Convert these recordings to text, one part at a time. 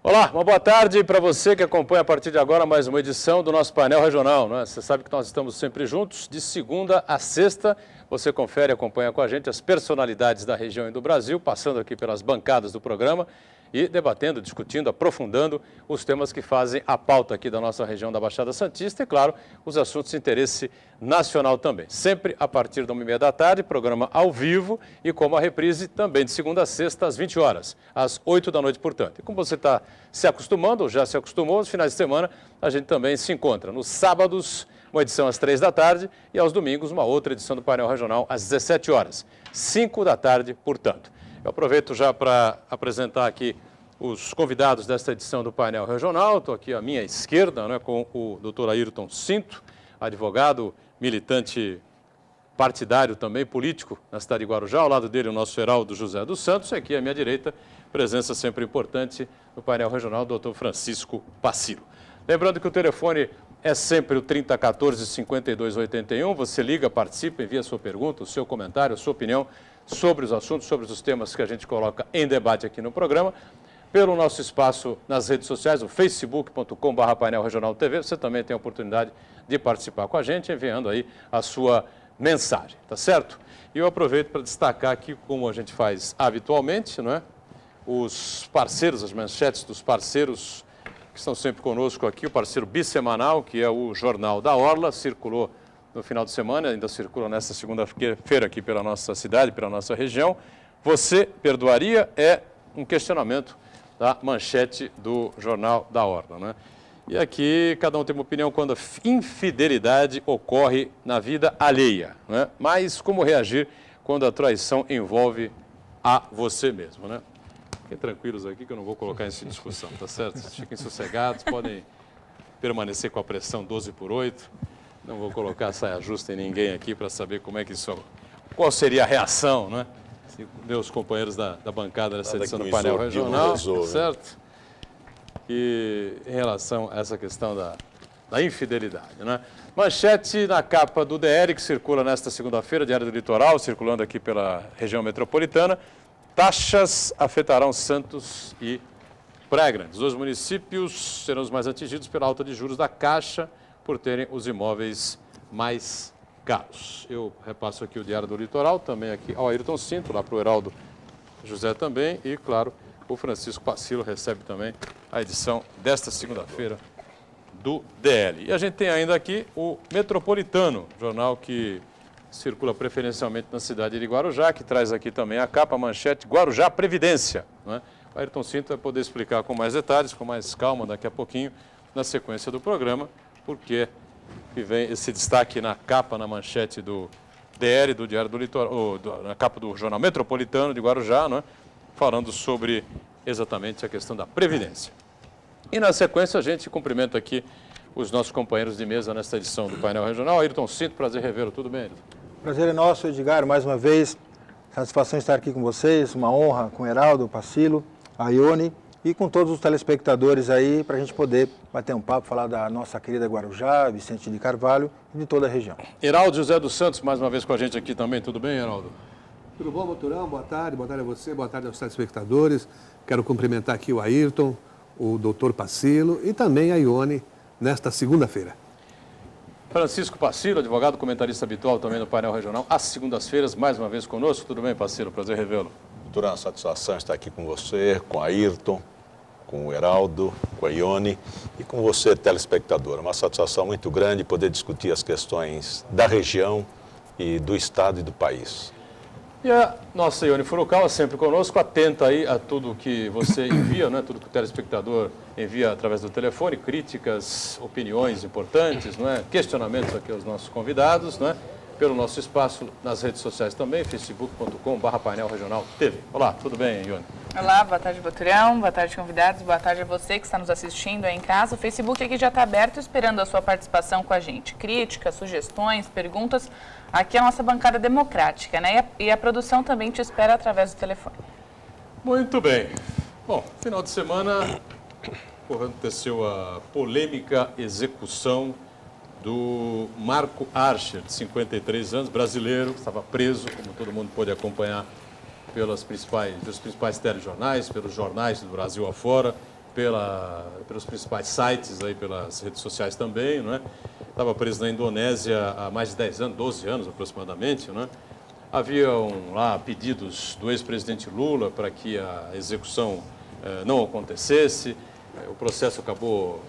Olá, uma boa tarde para você que acompanha a partir de agora mais uma edição do nosso painel regional. Né? Você sabe que nós estamos sempre juntos, de segunda a sexta. Você confere e acompanha com a gente as personalidades da região e do Brasil, passando aqui pelas bancadas do programa e debatendo, discutindo, aprofundando os temas que fazem a pauta aqui da nossa região da Baixada Santista e, claro, os assuntos de interesse nacional também. Sempre a partir da 1h30 da tarde, programa ao vivo e como a reprise também de segunda a sexta às 20 horas, às 8 da noite, portanto. E como você está se acostumando, ou já se acostumou, nos finais de semana a gente também se encontra. Nos sábados, uma edição às 3 da tarde e aos domingos uma outra edição do painel regional às 17 horas, 5 da tarde, portanto. Eu aproveito já para apresentar aqui os convidados desta edição do painel regional. Estou aqui à minha esquerda, né, com o Dr. Ayrton Cinto, advogado, militante partidário também, político na cidade de Guarujá. Ao lado dele o nosso Heraldo José dos Santos. E aqui à minha direita, presença sempre importante no painel regional, o Dr. Francisco Pacilo. Lembrando que o telefone é sempre o 3014-5281. Você liga, participa, envia sua pergunta, o seu comentário, a sua opinião sobre os assuntos, sobre os temas que a gente coloca em debate aqui no programa. Pelo nosso espaço nas redes sociais, o facebook.com/painel regional TV, você também tem a oportunidade de participar com a gente, enviando aí a sua mensagem, tá certo? E eu aproveito para destacar aqui, como a gente faz habitualmente, não é? Os parceiros, as manchetes dos parceiros que estão sempre conosco aqui, o parceiro bissemanal, que é o Jornal da Orla, circulou no final de semana, ainda circula nesta segunda-feira aqui pela nossa cidade, pela nossa região. Você perdoaria? É um questionamento da manchete do Jornal da Orla, né? E aqui cada um tem uma opinião quando a infidelidade ocorre na vida alheia, né? Mas como reagir quando a traição envolve a você mesmo, né? Fiquem tranquilos aqui que eu não vou colocar isso em discussão, tá certo? Fiquem sossegados, podem permanecer com a pressão 12/8. Não vou colocar saia justa em ninguém aqui para saber como é que isso... Qual seria a reação, né? Meus companheiros da bancada dessa edição do painel regional, certo? E em relação a essa questão da infidelidade, né? Manchete na capa do DL, que circula nesta segunda-feira, Diário do Litoral, circulando aqui pela região metropolitana. Taxas afetarão Santos e Praia Grande. Os dois municípios serão os mais atingidos pela alta de juros da Caixa, por terem os imóveis mais caros. Eu repasso aqui o Diário do Litoral, também aqui ao Ayrton Cinto, lá para o Heraldo José também, e, claro, o Francisco Pacilo recebe também a edição desta segunda-feira do DL. E a gente tem ainda aqui o Metropolitano, jornal que circula preferencialmente na cidade de Guarujá, que traz aqui também a capa, a manchete, Guarujá Previdência, né? O Ayrton Cinto vai poder explicar com mais detalhes, com mais calma daqui a pouquinho, na sequência do programa, porque que vem esse destaque na capa, na manchete do DL, do Diário do Litoral, na capa do Jornal Metropolitano de Guarujá, né, falando sobre exatamente a questão da Previdência. E na sequência a gente cumprimenta aqui os nossos companheiros de mesa nesta edição do painel regional. Ayrton Cinto, prazer revê-lo, tudo bem, Ayrton? Prazer é nosso, Edgar, mais uma vez. Satisfação estar aqui com vocês, uma honra com o Heraldo, o Pacilo, a Ione, e com todos os telespectadores aí, para a gente poder bater um papo, falar da nossa querida Guarujá, Vicente de Carvalho e de toda a região. Heraldo José dos Santos, mais uma vez com a gente aqui também. Tudo bem, Heraldo? Tudo bom, Moturão? Boa tarde a você, boa tarde aos telespectadores. Quero cumprimentar aqui o Ayrton, o doutor Pacilo e também a Ione nesta segunda-feira. Francisco Pacilo, advogado, comentarista habitual também no painel regional, às segundas-feiras, mais uma vez conosco. Tudo bem, Pacilo? Prazer revê-lo. Moturão, satisfação estar aqui com você, com a Ayrton, com o Heraldo, com a Ione e com você, telespectador. Uma satisfação muito grande poder discutir as questões da região e do estado e do país. E a nossa Ione Furukawa sempre conosco, atenta aí a tudo que você envia, né? Tudo que o telespectador envia através do telefone, críticas, opiniões importantes, não é? Questionamentos aqui aos nossos convidados, não é? Pelo nosso espaço nas redes sociais também, facebook.com/painel regional TV. Olá, tudo bem, Ione? Olá, boa tarde, Boturão, boa tarde, convidados, boa tarde a você que está nos assistindo aí em casa. O Facebook aqui já está aberto, esperando a sua participação com a gente. Críticas, sugestões, perguntas, aqui é a nossa bancada democrática, né? E a produção também te espera através do telefone. Muito bem. Bom, final de semana aconteceu a polêmica execução do Marco Archer, de 53 anos, brasileiro, que estava preso, como todo mundo pôde acompanhar pelos principais telejornais, pelos jornais do Brasil afora, pelos principais sites, aí, pelas redes sociais também, não é? Estava preso na Indonésia há mais de 10 anos, 12 anos aproximadamente, não é? Haviam lá pedidos do ex-presidente Lula para que a execução não acontecesse, o processo acabou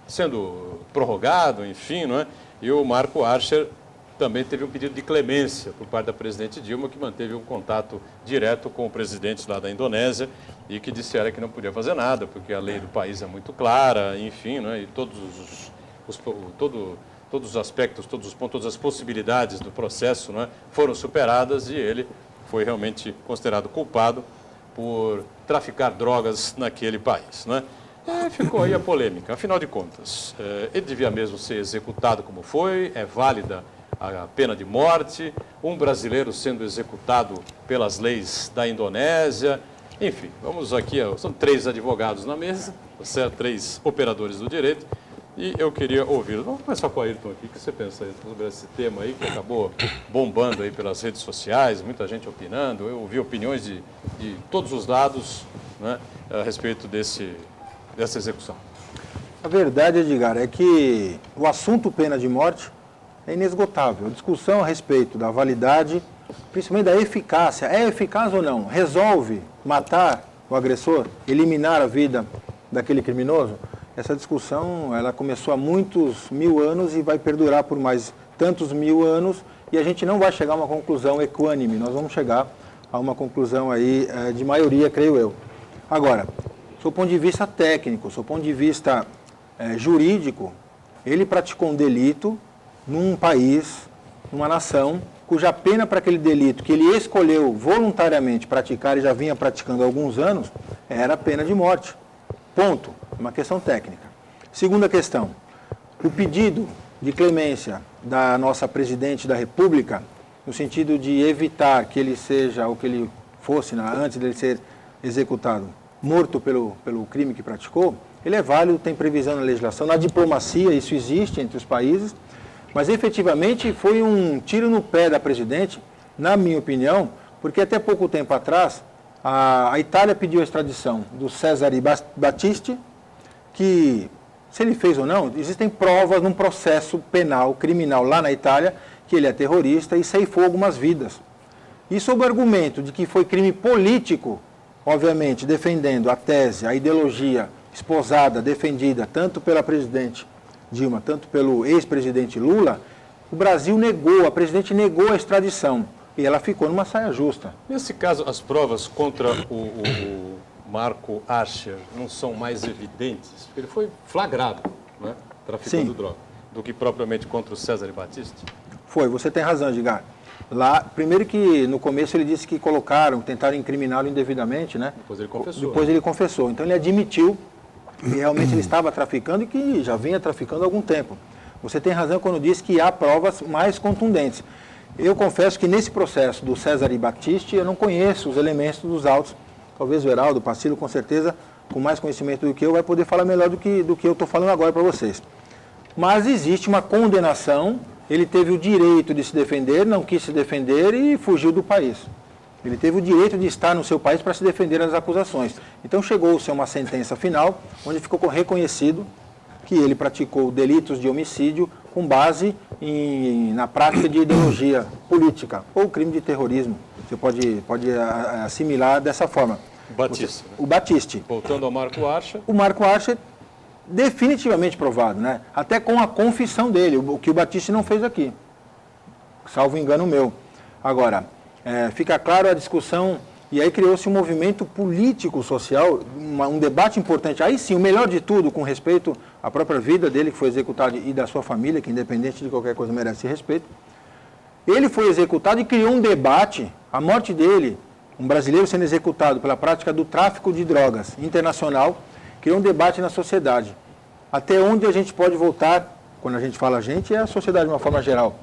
sendo prorrogado, enfim, não é? E o Marco Archer também teve um pedido de clemência por parte da presidente Dilma, que manteve um contato direto com o presidente lá da Indonésia e que disseram que não podia fazer nada, porque a lei do país é muito clara, enfim, não é? E todos os aspectos, todos os pontos, todas as possibilidades do processo, não é? Foram superadas e ele foi realmente considerado culpado por traficar drogas naquele país, não é? E ficou aí a polêmica. Afinal de contas, ele devia mesmo ser executado como foi, é válida a pena de morte, um brasileiro sendo executado pelas leis da Indonésia, enfim, vamos aqui, são 3 advogados na mesa, certo? 3 operadores do direito, e eu queria ouvir, vamos começar com o Ayrton aqui, o que você pensa sobre esse tema aí, que acabou bombando aí pelas redes sociais, muita gente opinando, eu ouvi opiniões de todos os lados, né, a respeito dessa execução. A verdade, Edgar, é que o assunto pena de morte é inesgotável. A discussão a respeito da validade, principalmente da eficácia, é eficaz ou não? Resolve matar o agressor, eliminar a vida daquele criminoso? Essa discussão ela começou há muitos mil anos e vai perdurar por mais tantos mil anos e a gente não vai chegar a uma conclusão equânime, nós vamos chegar a uma conclusão aí de maioria, creio eu. Agora, do ponto de vista técnico, do ponto de vista jurídico, ele praticou um delito num país, numa nação, cuja pena para aquele delito que ele escolheu voluntariamente praticar e já vinha praticando há alguns anos, era a pena de morte. Ponto. Uma questão técnica. Segunda questão, o pedido de clemência da nossa presidente da República, no sentido de evitar que ele seja, ou que ele fosse, antes dele ser executado, morto pelo crime que praticou, ele é válido, tem previsão na legislação, na diplomacia, isso existe entre os países, mas efetivamente foi um tiro no pé da presidente, na minha opinião, porque até pouco tempo atrás, a Itália pediu a extradição do Cesare Battisti, que, se ele fez ou não, existem provas num processo penal, criminal lá na Itália, que ele é terrorista e ceifou algumas vidas. E sob o argumento de que foi crime político, obviamente defendendo a tese, a ideologia esposada, defendida tanto pela presidente Dilma, tanto pelo ex-presidente Lula, o Brasil negou, a presidente negou a extradição e ela ficou numa saia justa. Nesse caso, as provas contra o Marco Archer não são mais evidentes, porque ele foi flagrado, né, traficando droga, do que propriamente contra o Cesare Battisti? Foi, você tem razão, Edgar. Lá, primeiro que no começo ele disse que tentaram incriminá-lo indevidamente, né? Depois ele confessou. Depois ele confessou. Então ele admitiu que realmente ele estava traficando e que já vinha traficando há algum tempo. Você tem razão quando diz que há provas mais contundentes. Eu confesso que nesse processo do Cesare Battisti eu não conheço os elementos dos autos. Talvez o Heraldo, o Pacílio, com certeza, com mais conhecimento do que eu, vai poder falar melhor do que eu estou falando agora para vocês. Mas existe uma condenação, ele teve o direito de se defender, não quis se defender e fugiu do país. Ele teve o direito de estar no seu país para se defender das acusações. Então chegou-se a uma sentença final, onde ficou reconhecido que ele praticou delitos de homicídio com base na prática de ideologia política ou crime de terrorismo. Você pode assimilar dessa forma. Battisti. O Battisti. Voltando ao Marco Archer. O Marco Archer, definitivamente provado, né? Até com a confissão dele, o que o Battisti não fez aqui. Salvo engano meu. Agora, fica claro a discussão, e aí criou-se um movimento político-social, um debate importante. Aí sim, o melhor de tudo, com respeito à própria vida dele, que foi executado, e da sua família, que independente de qualquer coisa merece respeito. Ele foi executado e criou um debate, a morte dele, um brasileiro sendo executado pela prática do tráfico de drogas internacional, criou um debate na sociedade. Até onde a gente pode voltar, quando a gente fala a gente, é a sociedade de uma forma geral,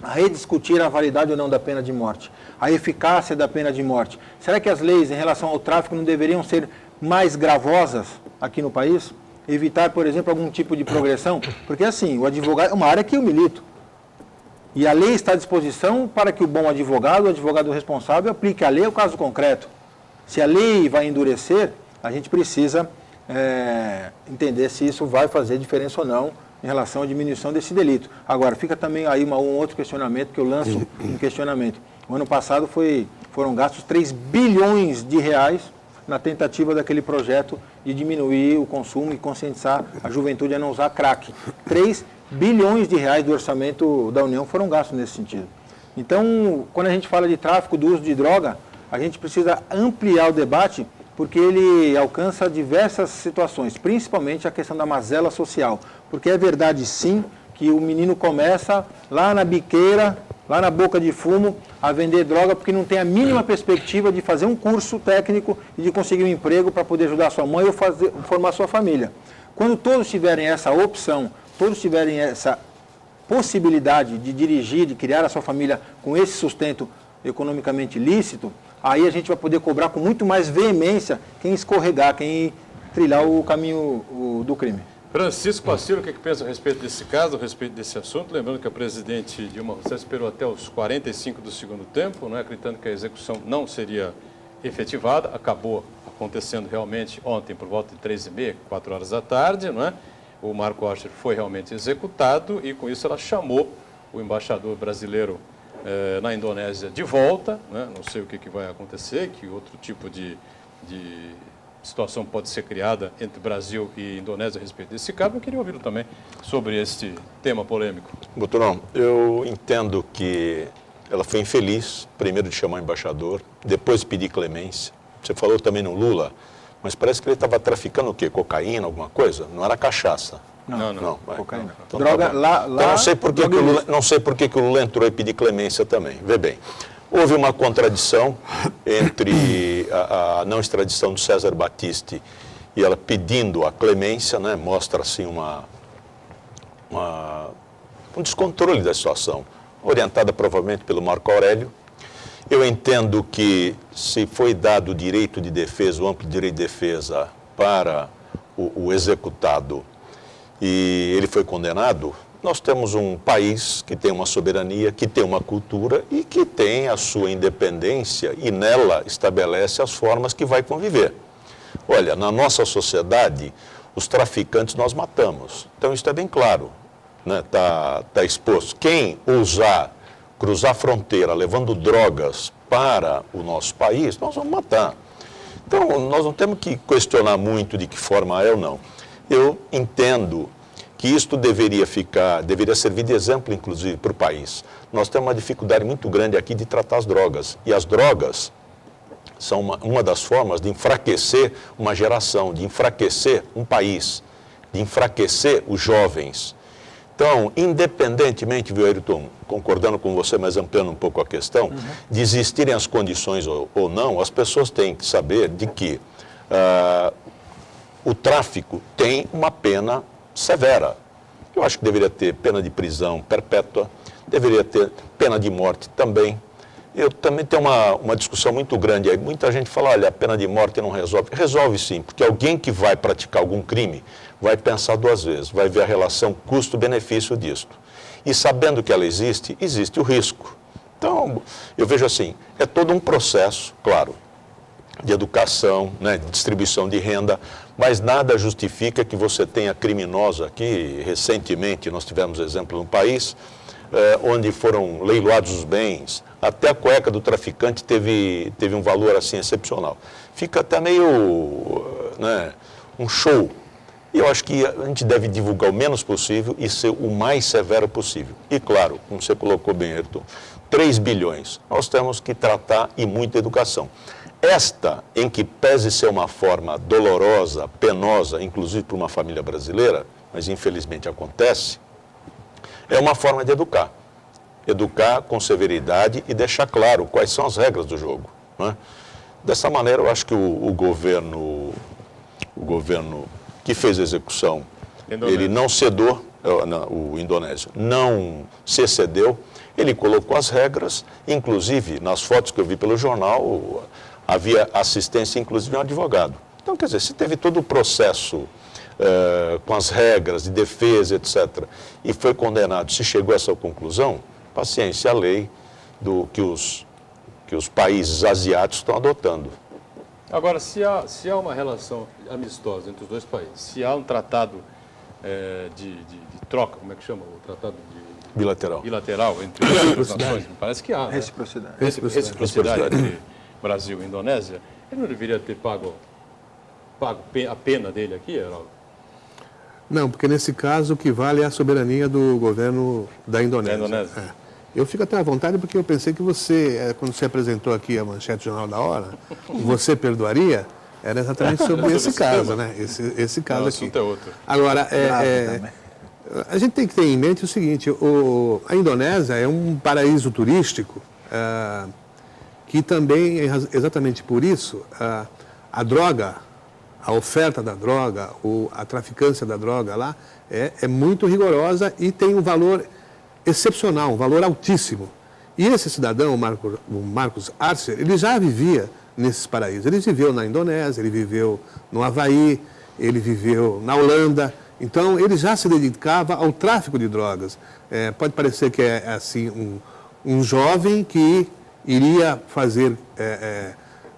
a rediscutir a validade ou não da pena de morte, a eficácia da pena de morte. Será que as leis em relação ao tráfico não deveriam ser mais gravosas aqui no país? Evitar, por exemplo, algum tipo de progressão? Porque assim, o advogado é uma área que eu milito. E a lei está à disposição para que o bom advogado, o advogado responsável, aplique a lei ao caso concreto. Se a lei vai endurecer, a gente precisa entender se isso vai fazer diferença ou não em relação à diminuição desse delito. Agora, fica também aí um outro questionamento que eu lanço um questionamento. O ano passado foram gastos 3 bilhões de reais na tentativa daquele projeto de diminuir o consumo e conscientizar a juventude a não usar crack. 3 bilhões de reais do orçamento da União foram gastos nesse sentido. Então, quando a gente fala de tráfico do uso de droga, a gente precisa ampliar o debate porque ele alcança diversas situações, principalmente a questão da mazela social. Porque é verdade, sim, que o menino começa lá na biqueira, lá na boca de fumo, a vender droga porque não tem a mínima perspectiva de fazer um curso técnico e de conseguir um emprego para poder ajudar sua mãe ou formar sua família. Quando todos tiverem essa opção, todos tiverem essa possibilidade de dirigir, de criar a sua família com esse sustento economicamente lícito, aí a gente vai poder cobrar com muito mais veemência quem escorregar, quem trilhar o caminho do crime. Francisco Passilo, o que pensa a respeito desse caso, a respeito desse assunto? Lembrando que a presidente Dilma Rousseff esperou até os 45 do segundo tempo, né, acreditando que a execução não seria efetivada. Acabou acontecendo realmente ontem por volta de 3h30, 4 horas da tarde, não é? O Marco Archer foi realmente executado e com isso ela chamou o embaixador brasileiro na Indonésia de volta, né? Não sei o que vai acontecer, que outro tipo de situação pode ser criada entre Brasil e Indonésia a respeito desse caso. Eu queria ouvi-lo também sobre este tema polêmico. Boturão, eu entendo que ela foi infeliz, primeiro de chamar o embaixador, depois de pedir clemência. Você falou também no Lula, mas parece que ele estava traficando o quê? Cocaína, alguma coisa? Não era cachaça. Não, cocaína. Então, droga, tá lá, então, não sei por que o Lula entrou e pediu clemência também. Vê bem, houve uma contradição entre a não extradição do César Battisti e ela pedindo a clemência, né? Mostra assim um descontrole da situação, orientada provavelmente pelo Marco Aurélio. Eu entendo que se foi dado o direito de defesa, o amplo direito de defesa para o executado e ele foi condenado, nós temos um país que tem uma soberania, que tem uma cultura e que tem a sua independência e nela estabelece as formas que vai conviver. Olha, na nossa sociedade, os traficantes nós matamos. Então isso é bem claro, né? Tá exposto. Quem ousar cruzar a fronteira levando drogas para o nosso país, nós vamos matar. Então nós não temos que questionar muito de que forma é ou não. Eu entendo que isto deveria servir de exemplo, inclusive, para o país. Nós temos uma dificuldade muito grande aqui de tratar as drogas. E as drogas são uma das formas de enfraquecer uma geração, de enfraquecer um país, de enfraquecer os jovens. Então, independentemente, viu, Ayrton, concordando com você, mas ampliando um pouco a questão, de existirem as condições ou não, as pessoas têm que saber de que o tráfico tem uma pena severa. Eu acho que deveria ter pena de prisão perpétua, deveria ter pena de morte também. Eu também tenho uma discussão muito grande aí. Muita gente fala, olha, a pena de morte não resolve. Resolve sim, porque alguém que vai praticar algum crime vai pensar duas vezes, vai ver a relação custo-benefício disto. E sabendo que ela existe, existe o risco. Então, eu vejo assim, é todo um processo, claro, de educação, né, de distribuição de renda, mas nada justifica que você tenha criminosos aqui. Recentemente nós tivemos exemplo no país, onde foram leiloados os bens, até a cueca do traficante teve um valor assim excepcional. Fica até meio, né, um show. E eu acho que a gente deve divulgar o menos possível e ser o mais severo possível. E claro, como você colocou bem, Ayrton, 3 bilhões. Nós temos que tratar e muita educação. Esta, em que pese ser uma forma dolorosa, penosa, inclusive para uma família brasileira, mas infelizmente acontece, é uma forma de educar. Educar com severidade e deixar claro quais são as regras do jogo, né? Dessa maneira, eu acho que o governo que fez a execução, ele não cedeu, o indonésio não se excedeu, ele colocou as regras, inclusive nas fotos que eu vi pelo jornal, havia assistência, inclusive, de um advogado. Então, quer dizer, se teve todo o processo com as regras de defesa, etc., e foi condenado, se chegou a essa conclusão, paciência, a lei que os países asiáticos estão adotando. Agora, se há uma relação amistosa entre os dois países, se há um tratado de troca, como é que chama? O tratado Bilateral. bilateral entre as duas nações, me parece que há, né? Reciprocidade. Reciprocidade entre Brasil e Indonésia, ele não deveria ter pago a pena dele aqui, Heraldo? Não, porque nesse caso o que vale é a soberania do governo da Indonésia. Da Indonésia. É. Eu fico até à vontade porque eu pensei que você, quando você apresentou aqui a manchete Jornal da Hora, você perdoaria, era exatamente sobre esse caso, né? Esse caso Não, o aqui. assunto é outro. Agora, a gente tem que ter em mente o seguinte, a Indonésia é um paraíso turístico que também, exatamente por isso, a droga, a oferta da droga, a traficância da droga lá é muito rigorosa e tem um valor excepcional, um valor altíssimo. E esse cidadão, o Marcos Arcer, ele já vivia nesses paraísos. Ele viveu na Indonésia, ele viveu no Havaí, ele viveu na Holanda. Então, ele já se dedicava ao tráfico de drogas. Pode parecer que é assim um jovem que iria fazer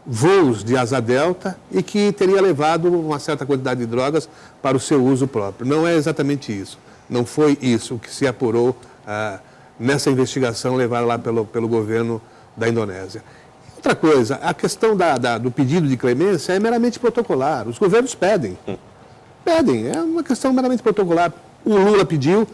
voos de asa delta e que teria levado uma certa quantidade de drogas para o seu uso próprio. Não é exatamente isso. Não foi isso que se apurou nessa investigação levada lá pelo governo da Indonésia. Outra coisa, a questão do pedido de clemência é meramente protocolar. Os governos pedem. Pedem, é uma questão meramente protocolar. O Lula pediu, o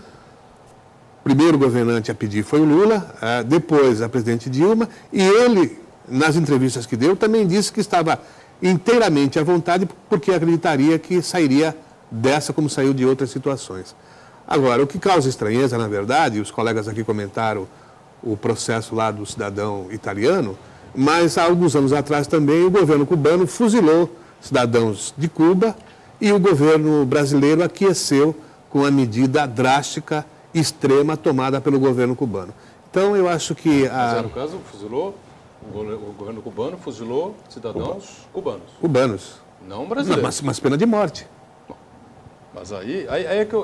primeiro governante a pedir foi o Lula, depois a presidente Dilma, e ele, nas entrevistas que deu, também disse que estava inteiramente à vontade porque acreditaria que sairia dessa como saiu de outras situações. Agora, o que causa estranheza, na verdade, os colegas aqui comentaram o processo lá do cidadão italiano, mas há alguns anos atrás também o governo cubano fuzilou cidadãos de Cuba e o governo brasileiro aqueceu com a medida drástica, extrema, tomada pelo governo cubano. Então, eu acho que... Mas, no caso, o governo cubano fuzilou cidadãos cubanos. Cubanos. Não brasileiros. Mas pena de morte. Mas aí é que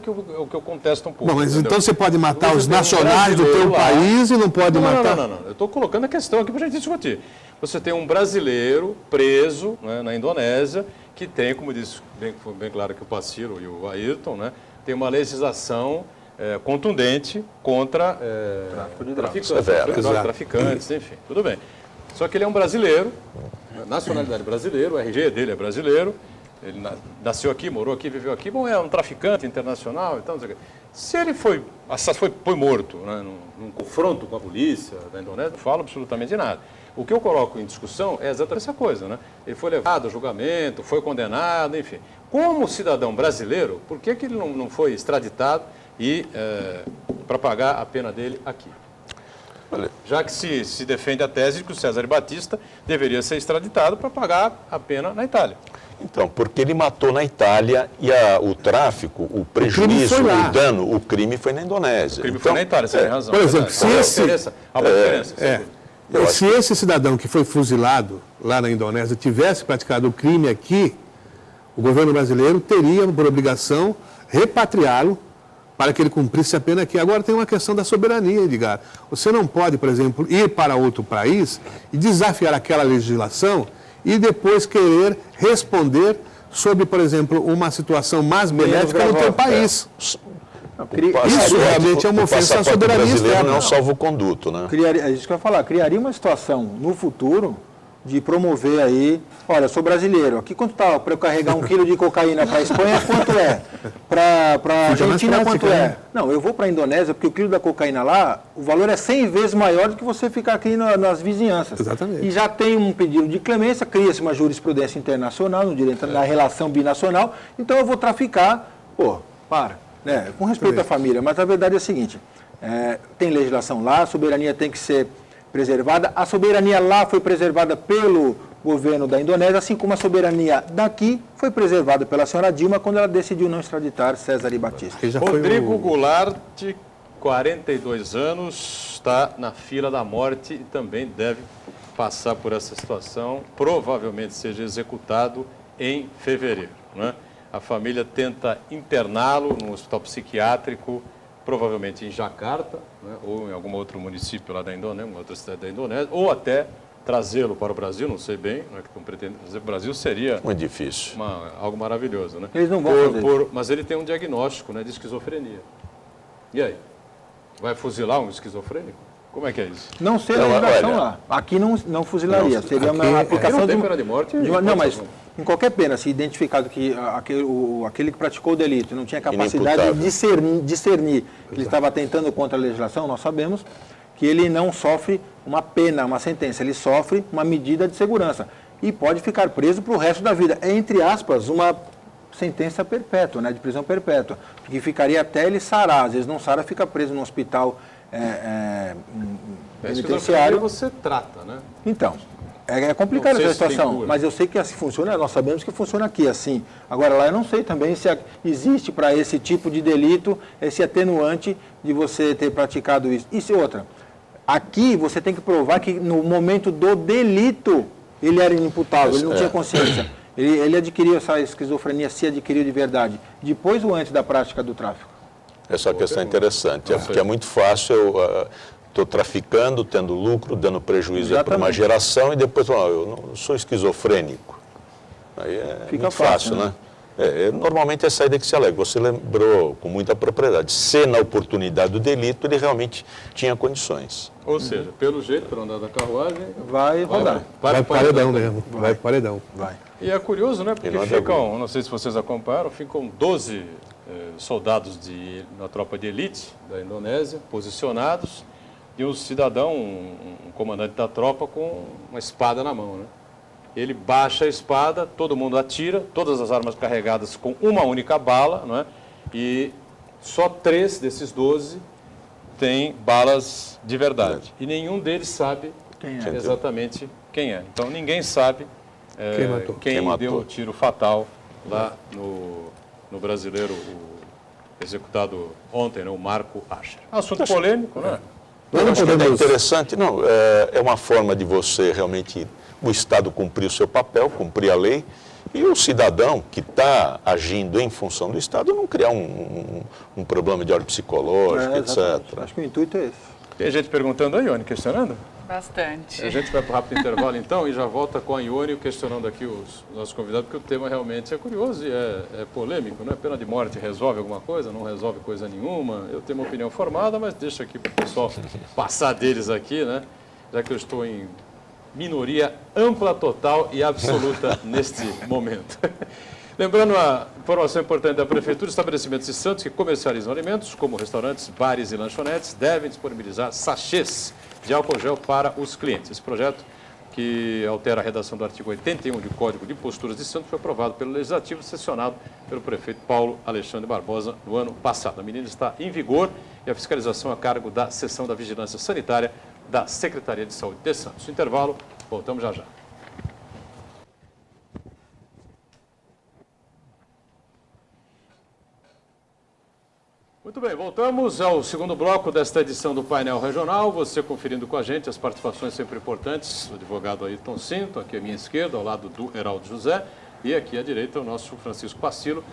eu contesto um pouco. Bom, mas entendeu? então você pode matar Você os tem um nacionais do brasileiro teu lá. país e não pode matar... Não. Eu estou colocando a questão aqui para a gente discutir. Você tem um brasileiro preso, né, na Indonésia, que tem, como disse bem claro que o Pacilo e o Ayrton, né, tem uma legislação contundente contra traficantes, enfim, tudo bem. Só que ele é um brasileiro, nacionalidade brasileira, o RG dele é brasileiro, ele nasceu aqui, morou aqui, viveu aqui, bom, é um traficante internacional, então, não sei o quê. Se ele foi morto, né, num confronto com a polícia da Indonésia, não falo absolutamente nada. O que eu coloco em discussão é exatamente essa coisa, né? Ele foi levado a julgamento, foi condenado, enfim. Como cidadão brasileiro, por que ele não foi extraditado para pagar a pena dele aqui? Já que se defende a tese de que o Cesare Battisti deveria ser extraditado para pagar a pena na Itália. Então, porque ele matou na Itália e o tráfico, o prejuízo, o dano, o crime foi na Indonésia. O crime foi na Itália, você tem razão. Por exemplo, há uma diferença. Se esse cidadão que foi fuzilado lá na Indonésia tivesse praticado o crime aqui, o governo brasileiro teria por obrigação repatriá-lo para que ele cumprisse a pena aqui. Agora tem uma questão da soberania, Edgar. Você não pode, por exemplo, ir para outro país e desafiar aquela legislação e depois querer responder sobre, por exemplo, uma situação mais benéfica no teu país. Isso realmente é uma ofensa à soberania externa. Não é um salvo-conduto, né? É isso que eu ia falar. Criaria uma situação no futuro de promover aí, olha, sou brasileiro, aqui quanto está para eu carregar 1 quilo de cocaína para a Espanha, quanto é? Para a Argentina, quanto é? Não, eu vou para a Indonésia, porque o quilo da cocaína lá, o valor é 100 vezes maior do que você ficar aqui nas vizinhanças. Exatamente. E já tem um pedido de clemência, cria-se uma jurisprudência internacional, no direito da relação binacional, então eu vou traficar, né? Com respeito à família, mas a verdade é a seguinte, tem legislação lá, a soberania tem que ser preservada. A soberania lá foi preservada pelo governo da Indonésia, assim como a soberania daqui foi preservada pela senhora Dilma quando ela decidiu não extraditar Cesare Battisti. Rodrigo Goulart, 42 anos, está na fila da morte e também deve passar por essa situação, provavelmente seja executado em fevereiro, né? A família tenta interná-lo num hospital psiquiátrico, provavelmente em Jacarta, né, ou em algum outro município lá da Indonésia, uma outra cidade da Indonésia, ou até trazê-lo para o Brasil, não sei bem, não é que estão pretendendo trazer para o Brasil, seria Muito difícil. algo maravilhoso, né? Eles não vão fazer. Mas ele tem um diagnóstico, né, de esquizofrenia. E aí? Vai fuzilar um esquizofrênico? Como é que é isso? Não sei a Não, legislação olha, lá. Aqui não fuzilaria. Seria aqui- uma Aqui aplicação não tem de pena de morte? não, mas em qualquer pena, se identificado que aquele que praticou o delito não tinha capacidade de discernir que ele estava atentando contra a legislação, nós sabemos que ele não sofre uma pena, uma sentença, ele sofre uma medida de segurança e pode ficar preso para o resto da vida. É, entre aspas, uma sentença perpétua, né, de prisão perpétua, que ficaria até ele sarar. Às vezes não sara, fica preso no hospital penitenciário. Você trata, né? Então, é complicada Não sei essa se tem situação, cura. mas eu sei que assim funciona, nós sabemos que funciona aqui assim. Agora lá eu não sei também se existe para esse tipo de delito esse atenuante de você ter praticado isso. E se outra, aqui você tem que provar que no momento do delito ele era inimputável, ele não tinha consciência. Ele adquiriu essa esquizofrenia, se adquiriu de verdade, depois ou antes da prática do tráfico? Essa questão é interessante, porque é muito fácil eu estou traficando, tendo lucro, dando prejuízo para uma Exatamente. geração e depois, eu não sou esquizofrênico. Aí Fica muito fácil, fácil, né? Normalmente é a saída que se alega. Você lembrou com muita propriedade. Se na oportunidade do delito ele realmente tinha condições. Ou seja, pelo jeito, pelo andar da carruagem, Vai rodar. Vai para paredão mesmo, vai para paredão. Vai. E é curioso, né? Porque E não é ficam, não sei se vocês acompanharam, ficam 12 soldados na tropa de elite da Indonésia, posicionados, e um cidadão, um comandante da tropa, com uma espada na mão, né? Ele baixa a espada, todo mundo atira, todas as armas carregadas com uma única bala, não é? E só 3 desses 12 têm balas de verdade. E nenhum deles sabe Quem é? exatamente quem é. Então ninguém sabe Quem matou. quem Quem deu matou. o tiro fatal lá no brasileiro, o executado ontem, né, o Marco Asher. Assunto polêmico, né? Eu acho que é podemos- interessante, não, é uma forma de você realmente, o Estado cumprir o seu papel, cumprir a lei, e o cidadão que está agindo em função do Estado não criar um problema de ordem psicológica, Exatamente. etc. Acho que o intuito é esse. Tem gente perguntando aí, Ione, questionando? Bastante. A gente vai para o rápido intervalo então e já volta com a Ione questionando aqui os nossos convidados, porque o tema realmente é curioso e é polêmico, né? Pena de morte resolve alguma coisa? Não resolve coisa nenhuma? Eu tenho uma opinião formada, mas deixa aqui para o pessoal passar deles aqui, né? Já que eu estou em minoria ampla, total e absoluta neste momento. Lembrando a informação importante da Prefeitura, estabelecimentos de Santos que comercializam alimentos, como restaurantes, bares e lanchonetes, devem disponibilizar sachês de álcool gel para os clientes. Esse projeto, que altera a redação do artigo 81 do Código de Posturas de Santos, foi aprovado pelo Legislativo e sancionado pelo prefeito Paulo Alexandre Barbosa no ano passado. A medida está em vigor e a fiscalização a cargo da Seção da Vigilância Sanitária da Secretaria de Saúde de Santos. Intervalo, voltamos já já. Muito bem, voltamos ao segundo bloco desta edição do Painel Regional. Você conferindo com a gente as participações sempre importantes do advogado Ayrton Cinto, aqui à minha esquerda, ao lado do Heraldo José, e aqui à direita o nosso Francisco Pacilo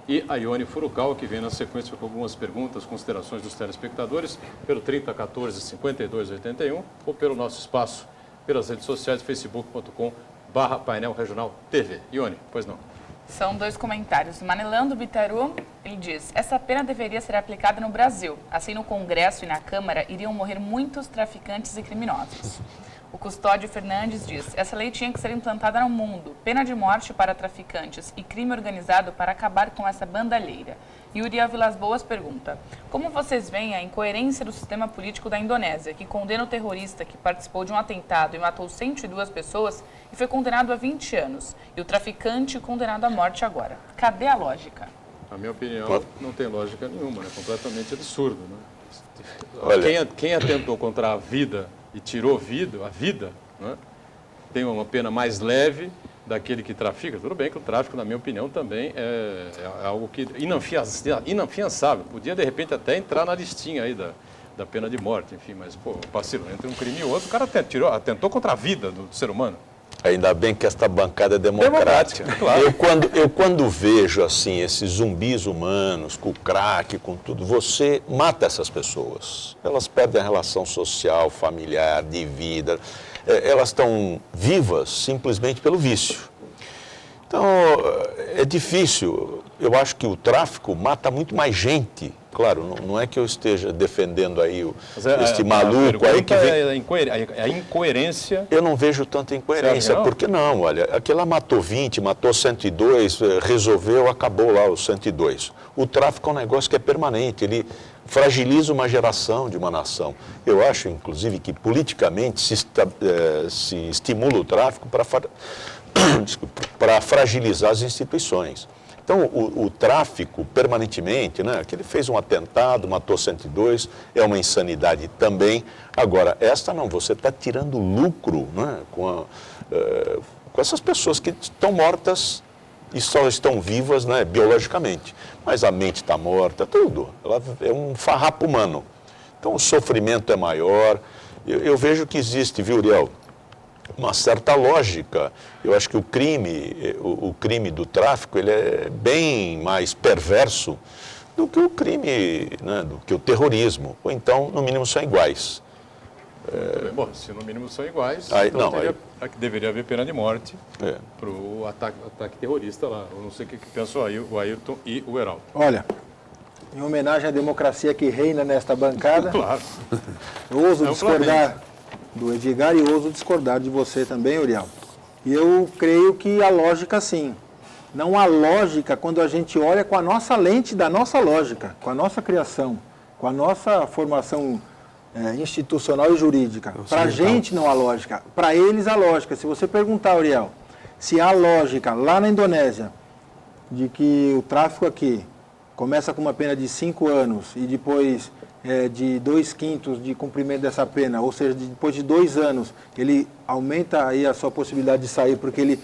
e a Ione Furukawa, que vem na sequência com algumas perguntas, considerações dos telespectadores, pelo 3014-5281 ou pelo nosso espaço, pelas redes sociais, facebook.com/Painel Regional TV. Ione, pois não. São 2 comentários. Manelando Bitaru, ele diz: essa pena deveria ser aplicada no Brasil. Assim, no Congresso e na Câmara iriam morrer muitos traficantes e criminosos. O Custódio Fernandes diz: essa lei tinha que ser implantada no mundo. Pena de morte para traficantes e crime organizado para acabar com essa bandalheira. E Uriel Vilas Boas pergunta: como vocês veem a incoerência do sistema político da Indonésia, que condena o terrorista que participou de um atentado e matou 102 pessoas e foi condenado a 20 anos, e o traficante condenado à morte agora? Cadê a lógica? Na minha opinião, não tem lógica nenhuma, é completamente absurdo. Né? Olha- Quem atentou contra a vida e tirou a vida, né, tem uma pena mais leve daquele que trafica. Tudo bem que o tráfico, na minha opinião, também é algo que inafiançável. Podia, de repente, até entrar na listinha aí da pena de morte, enfim, mas, pô, parceiro, entre um crime e outro, o cara atentou contra a vida do ser humano. Ainda bem que esta bancada é democrática. Claro. Eu quando vejo assim esses zumbis humanos, com o crack, com tudo, você mata essas pessoas. Elas perdem a relação social, familiar, de vida. elas estão vivas simplesmente pelo vício. Então, é difícil. Eu acho que o tráfico mata muito mais gente. Claro, não é que eu esteja defendendo aí este maluco aí que vem... A incoerência... Eu não vejo tanta incoerência, porque não, olha, aquela matou 20, matou 102, resolveu, acabou lá os 102. O tráfico é um negócio que é permanente, ele fragiliza uma geração de uma nação. Eu acho, inclusive, que politicamente se estimula o tráfico para fragilizar as instituições. Então, o tráfico, permanentemente, né, que ele fez um atentado, matou 102, é uma insanidade também. Agora, esta não, você está tirando lucro, né, com essas pessoas que estão mortas e só estão vivas, né, biologicamente. Mas a mente está morta, tudo. Ela é um farrapo humano. Então, o sofrimento é maior. Eu vejo que existe, viu, Uriel, uma certa lógica. Eu acho que o crime do tráfico, ele é bem mais perverso do que o crime, né, do que o terrorismo. Ou então, no mínimo, são iguais. Bom, se no mínimo são iguais, Aí, então não, deveria haver pena de morte para o ataque terrorista lá. Eu não sei o que pensam aí o Ayrton e o Heraldo. Olha, em homenagem à democracia que reina nesta bancada, Claro. eu ouso discordar do Edgar e ouso discordar de você também, Uriel. E eu creio que a lógica, sim. Não há lógica quando a gente olha com a nossa lente da nossa lógica, com a nossa criação, com a nossa formação institucional e jurídica. Para a gente não há lógica, para eles há lógica. Se você perguntar, Uriel, se há lógica lá na Indonésia de que o tráfico aqui começa com uma pena de 5 anos e depois de 2/5 de cumprimento dessa pena, ou seja, depois de 2 anos, ele aumenta aí a sua possibilidade de sair porque ele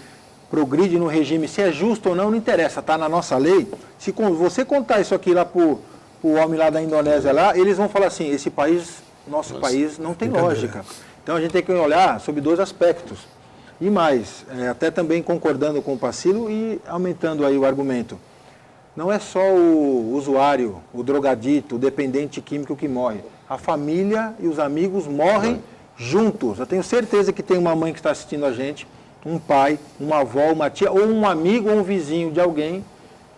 progride no regime, se é justo ou não interessa, está na nossa lei. Se você contar isso aqui lá para o homem lá da Indonésia lá, eles vão falar assim, esse país, nosso país não tem lógica. Então a gente tem que olhar sobre 2 aspectos. E mais, até também concordando com o Pacilo e aumentando aí o argumento. Não é só o usuário, o drogadito, o dependente químico que morre. A família e os amigos morrem juntos. Eu tenho certeza que tem uma mãe que está assistindo a gente, um pai, uma avó, uma tia, ou um amigo ou um vizinho de alguém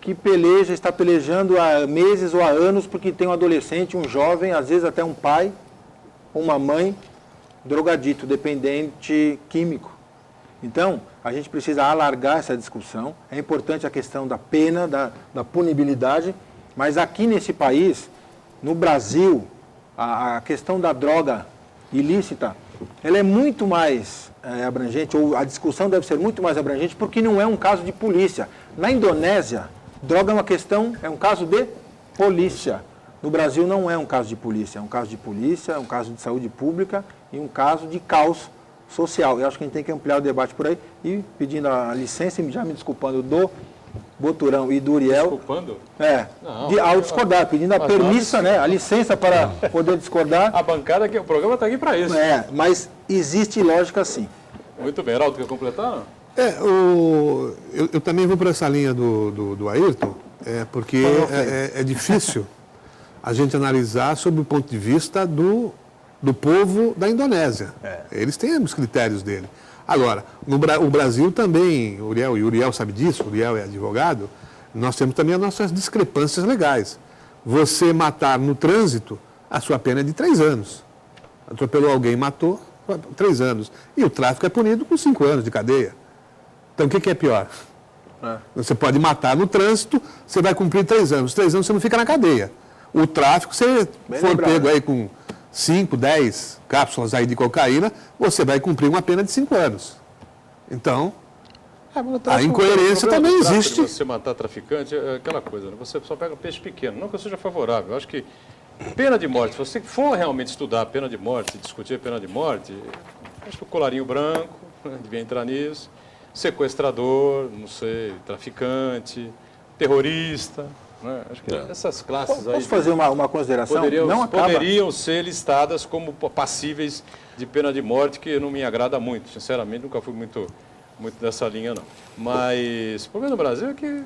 que está pelejando há meses ou há anos porque tem um adolescente, um jovem, às vezes até um pai, uma mãe, drogadito, dependente químico. Então, a gente precisa alargar essa discussão. É importante a questão da pena, da punibilidade, mas aqui nesse país, no Brasil, a questão da droga ilícita, ela é muito mais abrangente, ou a discussão deve ser muito mais abrangente, porque não é um caso de polícia. Na Indonésia, droga é um caso de polícia. No Brasil não é um caso de polícia, é um caso de polícia, é um caso de saúde pública e um caso de caos social. Eu acho que a gente tem que ampliar o debate por aí e pedindo a licença e já me desculpando do Boturão e do Uriel. Desculpando? Ao discordar, pedindo a permissa, a licença para poder discordar. A bancada aqui, o programa está aqui para isso. Mas existe lógica sim. Muito bem. Heraldo, quer completar? Eu também vou por essa linha do Ayrton, porque é difícil a gente analisar sob o ponto de vista do povo da Indonésia. Eles têm os critérios dele. Agora, o Brasil também, o Uriel sabe disso, o Uriel é advogado, nós temos também as nossas discrepâncias legais. Você matar no trânsito, a sua pena é de 3 anos. Atropelou alguém, matou, 3 anos. E o tráfico é punido com 5 anos de cadeia. Então, o que é pior? Você pode matar no trânsito, você vai cumprir 3 anos. 3 anos você não fica na cadeia. O tráfico, se for pego aí com 5, 10 cápsulas aí de cocaína, você vai cumprir uma pena de 5 anos. Então, a incoerência também existe. Você matar traficante é aquela coisa, né? Você só pega peixe pequeno. Não que eu seja favorável. Eu acho que pena de morte, se você for realmente estudar a pena de morte, discutir a pena de morte, acho que o colarinho branco devia entrar nisso, sequestrador, não sei, traficante, terrorista. Acho que essas classes aí... Posso fazer uma consideração? Poderiam ser listadas como passíveis de pena de morte, que não me agrada muito. Sinceramente, nunca fui muito dessa linha, não. Mas o problema do Brasil é que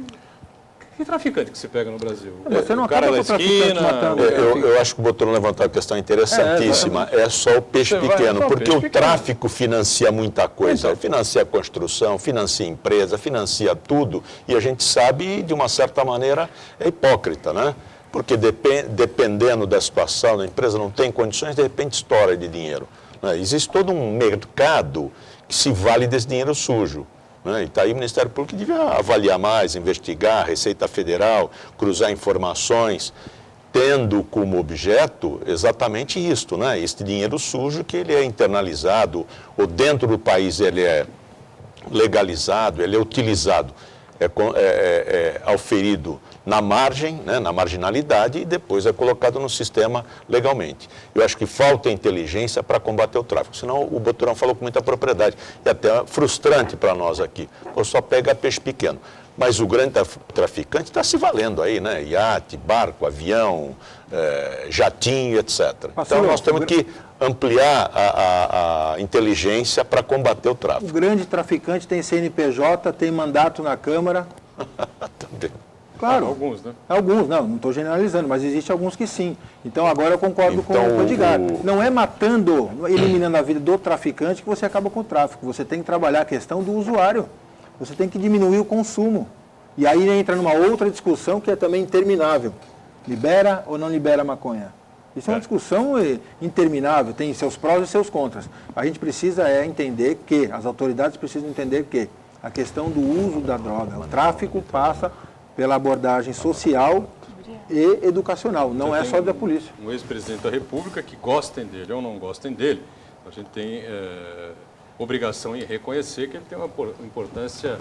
Que traficante que se pega no Brasil? Você não O cara acaba da com o traficante esquina... matando. Eu acho que o Botorão levantou uma questão interessantíssima. É só o peixe Você vai- pequeno, só o porque peixe o pequeno. tráfico financia muita coisa. Então. Financia a construção, financia a empresa, financia tudo. E a gente sabe, de uma certa maneira, é hipócrita, né? Porque dependendo da situação, a empresa não tem condições, de repente estoura de dinheiro, né? Existe todo um mercado que se vale desse dinheiro sujo. E está aí o Ministério Público que devia avaliar mais, investigar, Receita Federal, cruzar informações, tendo como objeto exatamente isto, né? Este dinheiro sujo que ele é internalizado, ou dentro do país ele é legalizado, ele é utilizado, é auferido na margem, né, na marginalidade, e depois é colocado no sistema legalmente. Eu acho que falta inteligência para combater o tráfico, senão o Boturão falou com muita propriedade, e até frustrante para nós aqui, pô, só pega peixe pequeno. Mas o grande traficante está se valendo aí, né? Iate, barco, avião, jatinho, etc. Então nós temos que ampliar a inteligência para combater o tráfico. O grande traficante tem CNPJ, tem mandato na Câmara. Também. Claro. Alguns, né? Alguns, não estou generalizando, mas existem alguns que sim. Então agora eu concordo com Então, o Edgar. Não é matando, eliminando a vida do traficante que você acaba com o tráfico. Você tem que trabalhar a questão do usuário. Você tem que diminuir o consumo. E aí entra numa outra discussão que é também interminável. Libera ou não libera a maconha? Isso é uma discussão interminável, tem seus prós e seus contras. A gente precisa entender que, as autoridades precisam entender que a questão do uso da droga, o tráfico passa pela abordagem social e educacional, não é só da polícia. Um ex-presidente da República que gostem dele ou não gostem dele, a gente tem obrigação em reconhecer que ele tem uma importância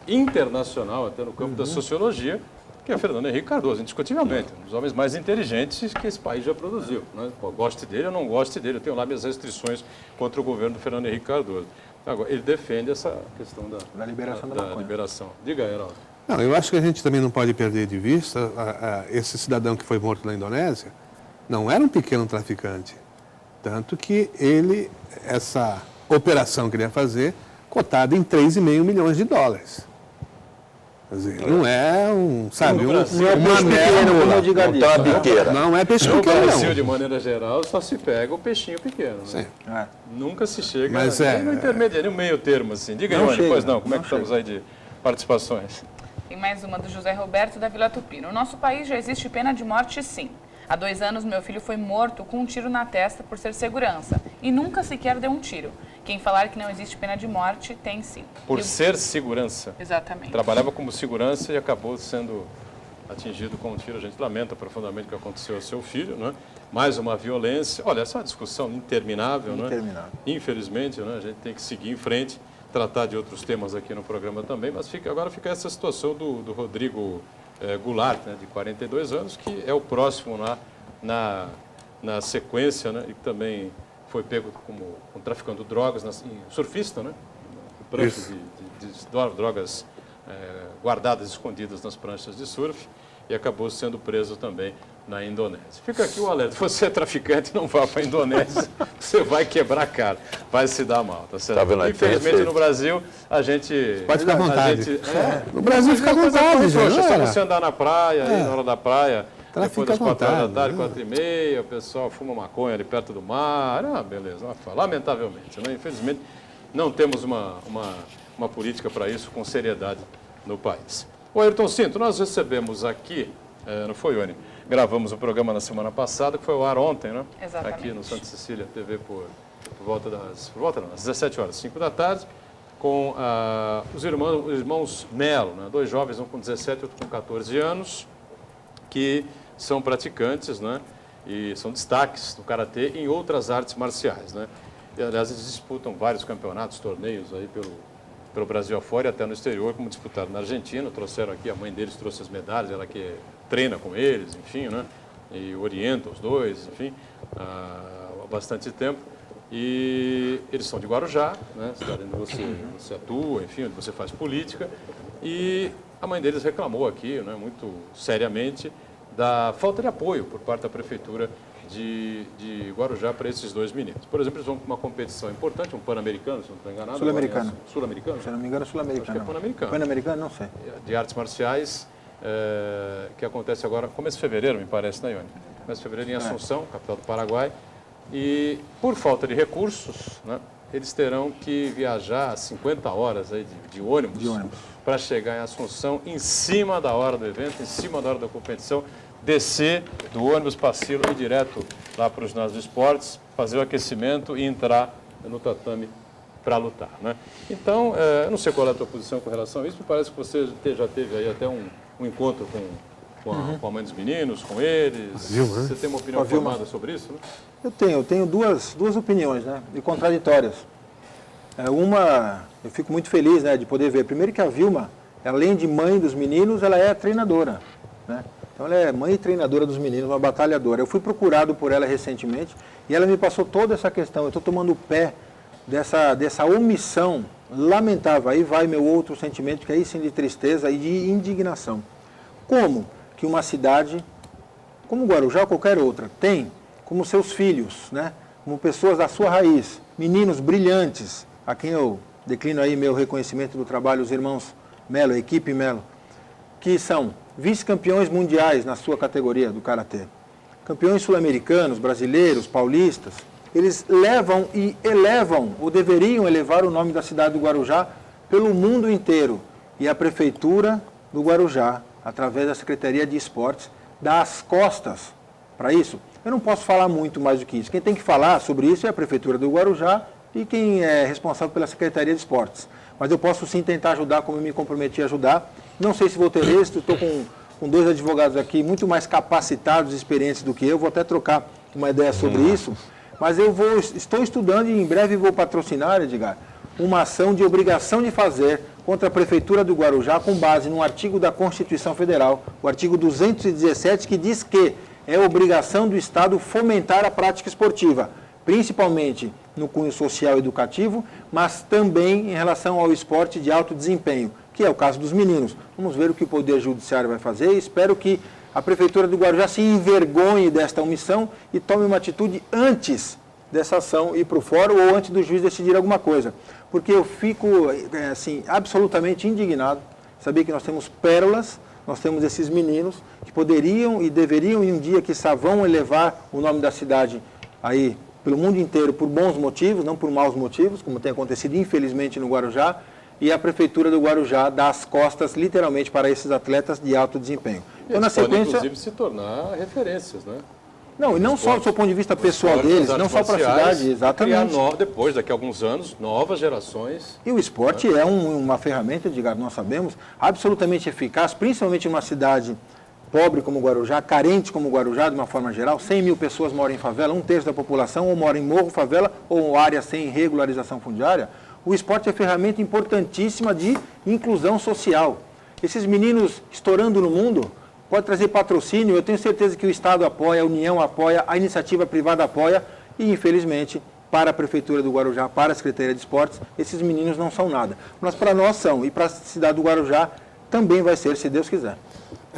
internacional, até no campo da sociologia, que é Fernando Henrique Cardoso, indiscutivelmente, um dos homens mais inteligentes que esse país já produziu. Né? Pô, goste dele ou não goste dele, eu tenho lá minhas restrições contra o governo do Fernando Henrique Cardoso. Agora, ele defende essa questão da liberação da maconha. liberação. Diga aí, Heraldo. Não, eu acho que a gente também não pode perder de vista esse cidadão que foi morto na Indonésia, não era um pequeno traficante. Tanto que ele, essa operação que ele ia fazer, cotada em 3,5 milhões de dólares. Quer dizer, não é sabe, uma biqueira. Não é peixe No pequeno, Brasil, não. de maneira geral, só se pega o peixinho pequeno. Né? Sim. Nunca se chega Mas nem no intermediário, no meio termo, assim. Diga aí, Não Ione, chega, pois não, como é não que estamos aí de participações? Tem mais uma do José Roberto da Vila Tupi. No nosso país já existe pena de morte, sim. Há 2 anos, meu filho foi morto com um tiro na testa por ser segurança. E nunca sequer deu um tiro. Quem falar que não existe pena de morte, tem sim. Por ser segurança. Exatamente. Trabalhava como segurança e acabou sendo atingido com um tiro. A gente lamenta profundamente o que aconteceu ao seu filho, né? Mais uma violência. Olha, essa é uma discussão interminável, né? Infelizmente, né? A gente tem que seguir em frente, tratar de outros temas aqui no programa também, mas agora fica essa situação do Rodrigo Goulart, né? De 42 anos, que é o próximo na sequência, né? E que também foi pego como traficando drogas, surfista, né? Pranchas de drogas guardadas, escondidas nas pranchas de surf, e acabou sendo preso também na Indonésia. Fica aqui o alerta, você é traficante, não vá para a Indonésia, você vai quebrar a cara, vai se dar mal, tá certo? Tá vendo aí? Infelizmente no Brasil, a gente... Pode ficar à vontade. No Brasil fica à vontade, gente. gente. Só você andar na praia, aí na hora da praia, depois das 4 horas da tarde, vontade, 4h30, o pessoal fuma maconha ali perto do mar, beleza, lamentavelmente, né? Infelizmente não temos uma política para isso com seriedade no país. Ô Ayrton Cinto, nós recebemos aqui, não foi, Ione? Gravamos o programa na semana passada, que foi ao ar ontem, né? Exatamente. Aqui no Santa Cecília TV por volta das 17 horas, 5 da tarde, com os irmãos Melo, né? 2 jovens, um com 17 e outro com 14 anos, que são praticantes, né? E são destaques do karatê em outras artes marciais, né? E, aliás, eles disputam vários campeonatos, torneios aí pelo Brasil afora e até no exterior, como disputaram na Argentina, trouxeram aqui, a mãe deles trouxe as medalhas, ela que treina com eles, enfim, né? E orienta os dois, enfim, há bastante tempo. E eles são de Guarujá, né? Cidade onde você atua, enfim, onde você faz política. E a mãe deles reclamou aqui, né, muito seriamente, da falta de apoio por parte da Prefeitura de Guarujá para esses 2 meninos. Por exemplo, eles vão para uma competição importante, um Pan-Americano, se não estou enganado. Sul-americano. Sul-americano? Se não me engano, é sul-americano. Acho que é Pan-americano. Pan-americano, não sei. De artes marciais, que acontece agora, começo de fevereiro, me parece, né, Ione? Começo de fevereiro em Assunção, capital do Paraguai. E por falta de recursos, né, eles terão que viajar 50 horas aí de ônibus para chegar em Assunção em cima da hora do evento, em cima da hora da competição, descer do ônibus Pacilo e ir direto lá para os ginásio de esportes, fazer o aquecimento e entrar no tatame para lutar, né? Então, eu não sei qual é a tua posição com relação a isso, me parece que você já teve aí até um encontro com a mãe dos meninos, com eles. Você tem uma opinião formada sobre isso, né? Eu tenho duas opiniões, né, e contraditórias. Eu fico muito feliz, né, de poder ver. Primeiro que a Vilma, além de mãe dos meninos, ela é treinadora, né? Então ela é mãe e treinadora dos meninos, uma batalhadora. Eu fui procurado por ela recentemente e ela me passou toda essa questão. Eu estou tomando pé dessa omissão lamentável. Aí vai meu outro sentimento, que aí sim de tristeza e de indignação. Como que uma cidade, como Guarujá ou qualquer outra, tem como seus filhos, né, como pessoas da sua raiz, meninos brilhantes, a quem eu declino aí meu reconhecimento do trabalho, os irmãos Melo, a equipe Melo, que são vice-campeões mundiais na sua categoria do Karatê, campeões sul-americanos, brasileiros, paulistas, eles levam e elevam, ou deveriam elevar o nome da cidade do Guarujá pelo mundo inteiro. E a Prefeitura do Guarujá, através da Secretaria de Esportes, dá as costas para isso. Eu não posso falar muito mais do que isso. Quem tem que falar sobre isso é a Prefeitura do Guarujá e quem é responsável pela Secretaria de Esportes. Mas eu posso sim tentar ajudar como eu me comprometi a ajudar. Não sei se vou ter êxito, estou com dois advogados aqui muito mais capacitados e experientes do que eu, vou até trocar uma ideia sobre isso. Mas estou estudando e em breve vou patrocinar, Edgar, uma ação de obrigação de fazer contra a Prefeitura do Guarujá com base num artigo da Constituição Federal, o artigo 217, que diz que é obrigação do Estado fomentar a prática esportiva, principalmente no cunho social e educativo, mas também em relação ao esporte de alto desempenho, que é o caso dos meninos. Vamos ver o que o Poder Judiciário vai fazer. Espero que a Prefeitura do Guarujá se envergonhe desta omissão e tome uma atitude antes dessa ação ir para o fórum ou antes do juiz decidir alguma coisa. Porque eu fico assim, absolutamente indignado saber que nós temos pérolas, nós temos esses meninos que poderiam e deveriam, em um dia que vão elevar o nome da cidade aí pelo mundo inteiro por bons motivos, não por maus motivos, como tem acontecido infelizmente no Guarujá, e a Prefeitura do Guarujá dá as costas literalmente para esses atletas de alto desempenho. Então, na sequência, podem, inclusive, se tornar referências, né? Não, e não só do seu ponto de vista pessoal deles, não só para a cidade, exatamente. Depois, daqui a alguns anos, novas gerações. E o esporte é uma ferramenta, nós sabemos, absolutamente eficaz, principalmente em uma cidade pobre como Guarujá, carente como Guarujá, de uma forma geral. 100 mil pessoas moram em favela, 1/3 da população ou mora em morro, favela ou área sem regularização fundiária. O esporte é ferramenta importantíssima de inclusão social. Esses meninos estourando no mundo, pode trazer patrocínio, eu tenho certeza que o Estado apoia, a União apoia, a iniciativa privada apoia e, infelizmente, para a Prefeitura do Guarujá, para a Secretaria de Esportes, esses meninos não são nada. Mas para nós são, e para a cidade do Guarujá também vai ser, se Deus quiser.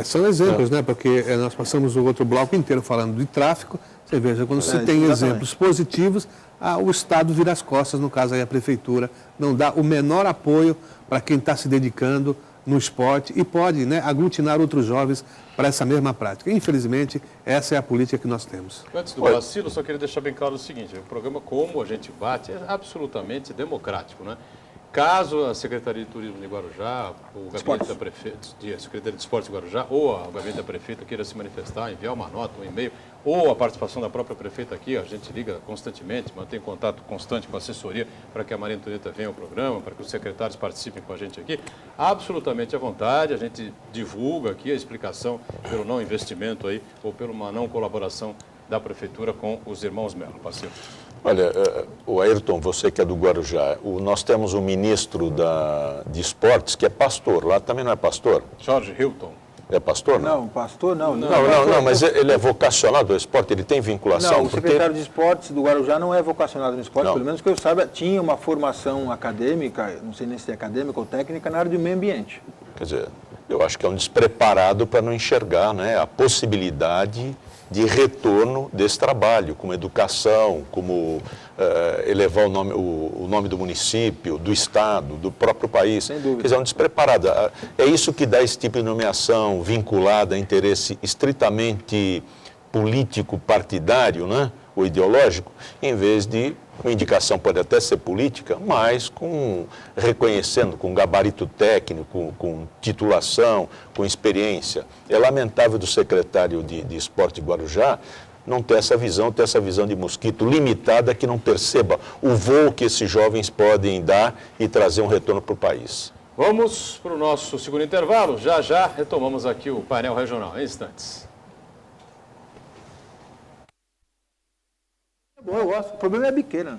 São exemplos, né? Porque nós passamos o outro bloco inteiro falando de tráfico. Você veja, quando se tem exemplos positivos, o Estado vira as costas, no caso aí a Prefeitura, não dá o menor apoio para quem está se dedicando no esporte e pode, né, aglutinar outros jovens para essa mesma prática. Infelizmente, essa é a política que nós temos. Antes do vacilo, eu só queria deixar bem claro o seguinte, o programa Como a gente bate é absolutamente democrático, né? Caso a Secretaria de Turismo de Guarujá, o gabinete da prefeita, a Secretaria de Esportes de Guarujá, ou o gabinete da prefeita queira se manifestar, enviar uma nota, um e-mail, ou a participação da própria prefeita aqui, a gente liga constantemente, mantém contato constante com a assessoria para que a Maria Antonieta venha ao programa, para que os secretários participem com a gente aqui, absolutamente à vontade, a gente divulga aqui a explicação pelo não investimento aí, ou pela uma não colaboração da Prefeitura com os irmãos Melo. Parceiro. Olha, o Ayrton, você que é do Guarujá, nós temos um ministro de esportes que é pastor, lá também não é pastor? Jorge Hilton. É pastor, não? Não, pastor não. Não, mas ele é vocacionado ao esporte, ele tem vinculação? Não, o secretário de esportes do Guarujá não é vocacionado no esporte, pelo menos que eu saiba, tinha uma formação acadêmica, não sei nem se é acadêmica ou técnica, na área do meio ambiente. Quer dizer, Eu acho que é um despreparado para não enxergar, né, a possibilidade de retorno desse trabalho, como educação, como elevar o nome do município, do estado, do próprio país. Sem dúvida. Quer dizer, é um despreparado. É isso que dá esse tipo de nomeação vinculada a interesse estritamente político, partidário, né, ou ideológico, em vez de uma indicação pode até ser política, mas reconhecendo com gabarito técnico, com titulação, com experiência. É lamentável do secretário de Esporte de Guarujá não ter essa visão de mosquito limitada, que não perceba o voo que esses jovens podem dar e trazer um retorno para o país. Vamos para o nosso segundo intervalo. Já já retomamos aqui o painel regional, em instantes. Bom, eu gosto. O problema é a biqueira.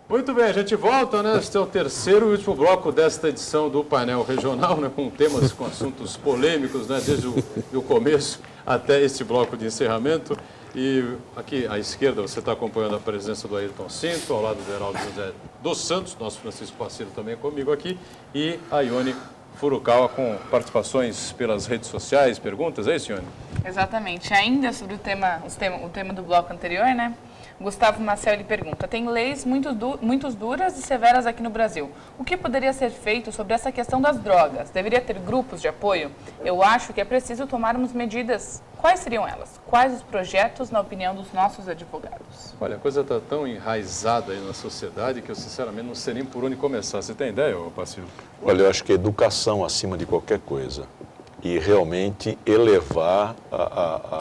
Muito bem, a gente volta, né? Este é o terceiro e último bloco desta edição do painel regional, né? Com temas, com assuntos polêmicos, né? Desde o começo até este bloco de encerramento. E aqui à esquerda você está acompanhando a presença do Ayrton Cinto, ao lado do Heraldo José dos Santos, nosso Francisco Parceiro também comigo aqui, e a Ione Furukawa com participações pelas redes sociais, perguntas, é isso, Ione? Exatamente. Ainda sobre o tema do bloco anterior, né? Gustavo Maciel, ele pergunta, tem leis muito duras e severas aqui no Brasil. O que poderia ser feito sobre essa questão das drogas? Deveria ter grupos de apoio? Eu acho que é preciso tomarmos medidas. Quais seriam elas? Quais os projetos, na opinião dos nossos advogados? Olha, a coisa está tão enraizada aí na sociedade que eu, sinceramente, não sei nem por onde começar. Você tem ideia, Pacílio? Olha, eu acho que educação acima de qualquer coisa. E realmente elevar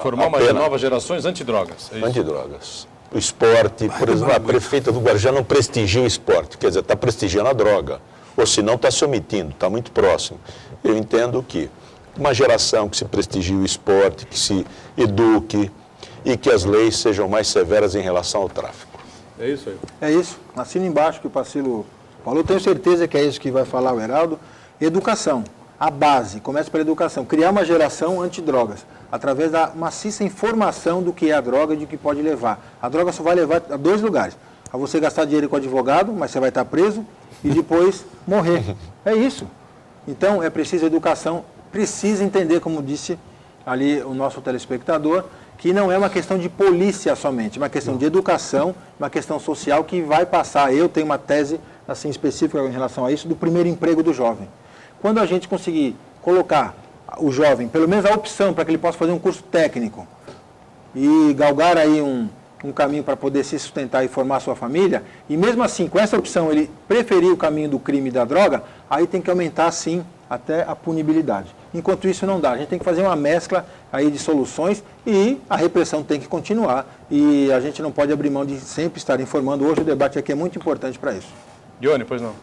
formar uma novas gerações antidrogas. É isso? Antidrogas. O esporte, por exemplo, a prefeita do Guarujá não prestigia o esporte, quer dizer, está prestigiando a droga, ou se não está se omitindo, está muito próximo. Eu entendo que uma geração que se prestigie o esporte, que se eduque e que as leis sejam mais severas em relação ao tráfico. É isso aí. É isso. Assina embaixo que o Pacílio falou. Tenho certeza que é isso que vai falar o Heraldo. Educação. A base. Começa pela educação. Criar uma geração antidrogas. Através da maciça informação do que é a droga e de que pode levar. A droga só vai levar a dois lugares. A você gastar dinheiro com advogado, mas você vai estar preso e depois morrer. É isso. Então, é preciso educação. Precisa entender, como disse ali o nosso telespectador, que não é uma questão de polícia somente, é uma questão de educação, uma questão social que vai passar. Eu tenho uma tese assim específica em relação a isso, do primeiro emprego do jovem. Quando a gente conseguir colocar o jovem, pelo menos a opção para que ele possa fazer um curso técnico e galgar aí um caminho para poder se sustentar e formar sua família, e mesmo assim, com essa opção, ele preferir o caminho do crime e da droga, aí tem que aumentar, sim, até a punibilidade. Enquanto isso não dá, a gente tem que fazer uma mescla aí de soluções e a repressão tem que continuar e a gente não pode abrir mão de sempre estar informando. Hoje o debate aqui é muito importante para isso. Ione, pois não.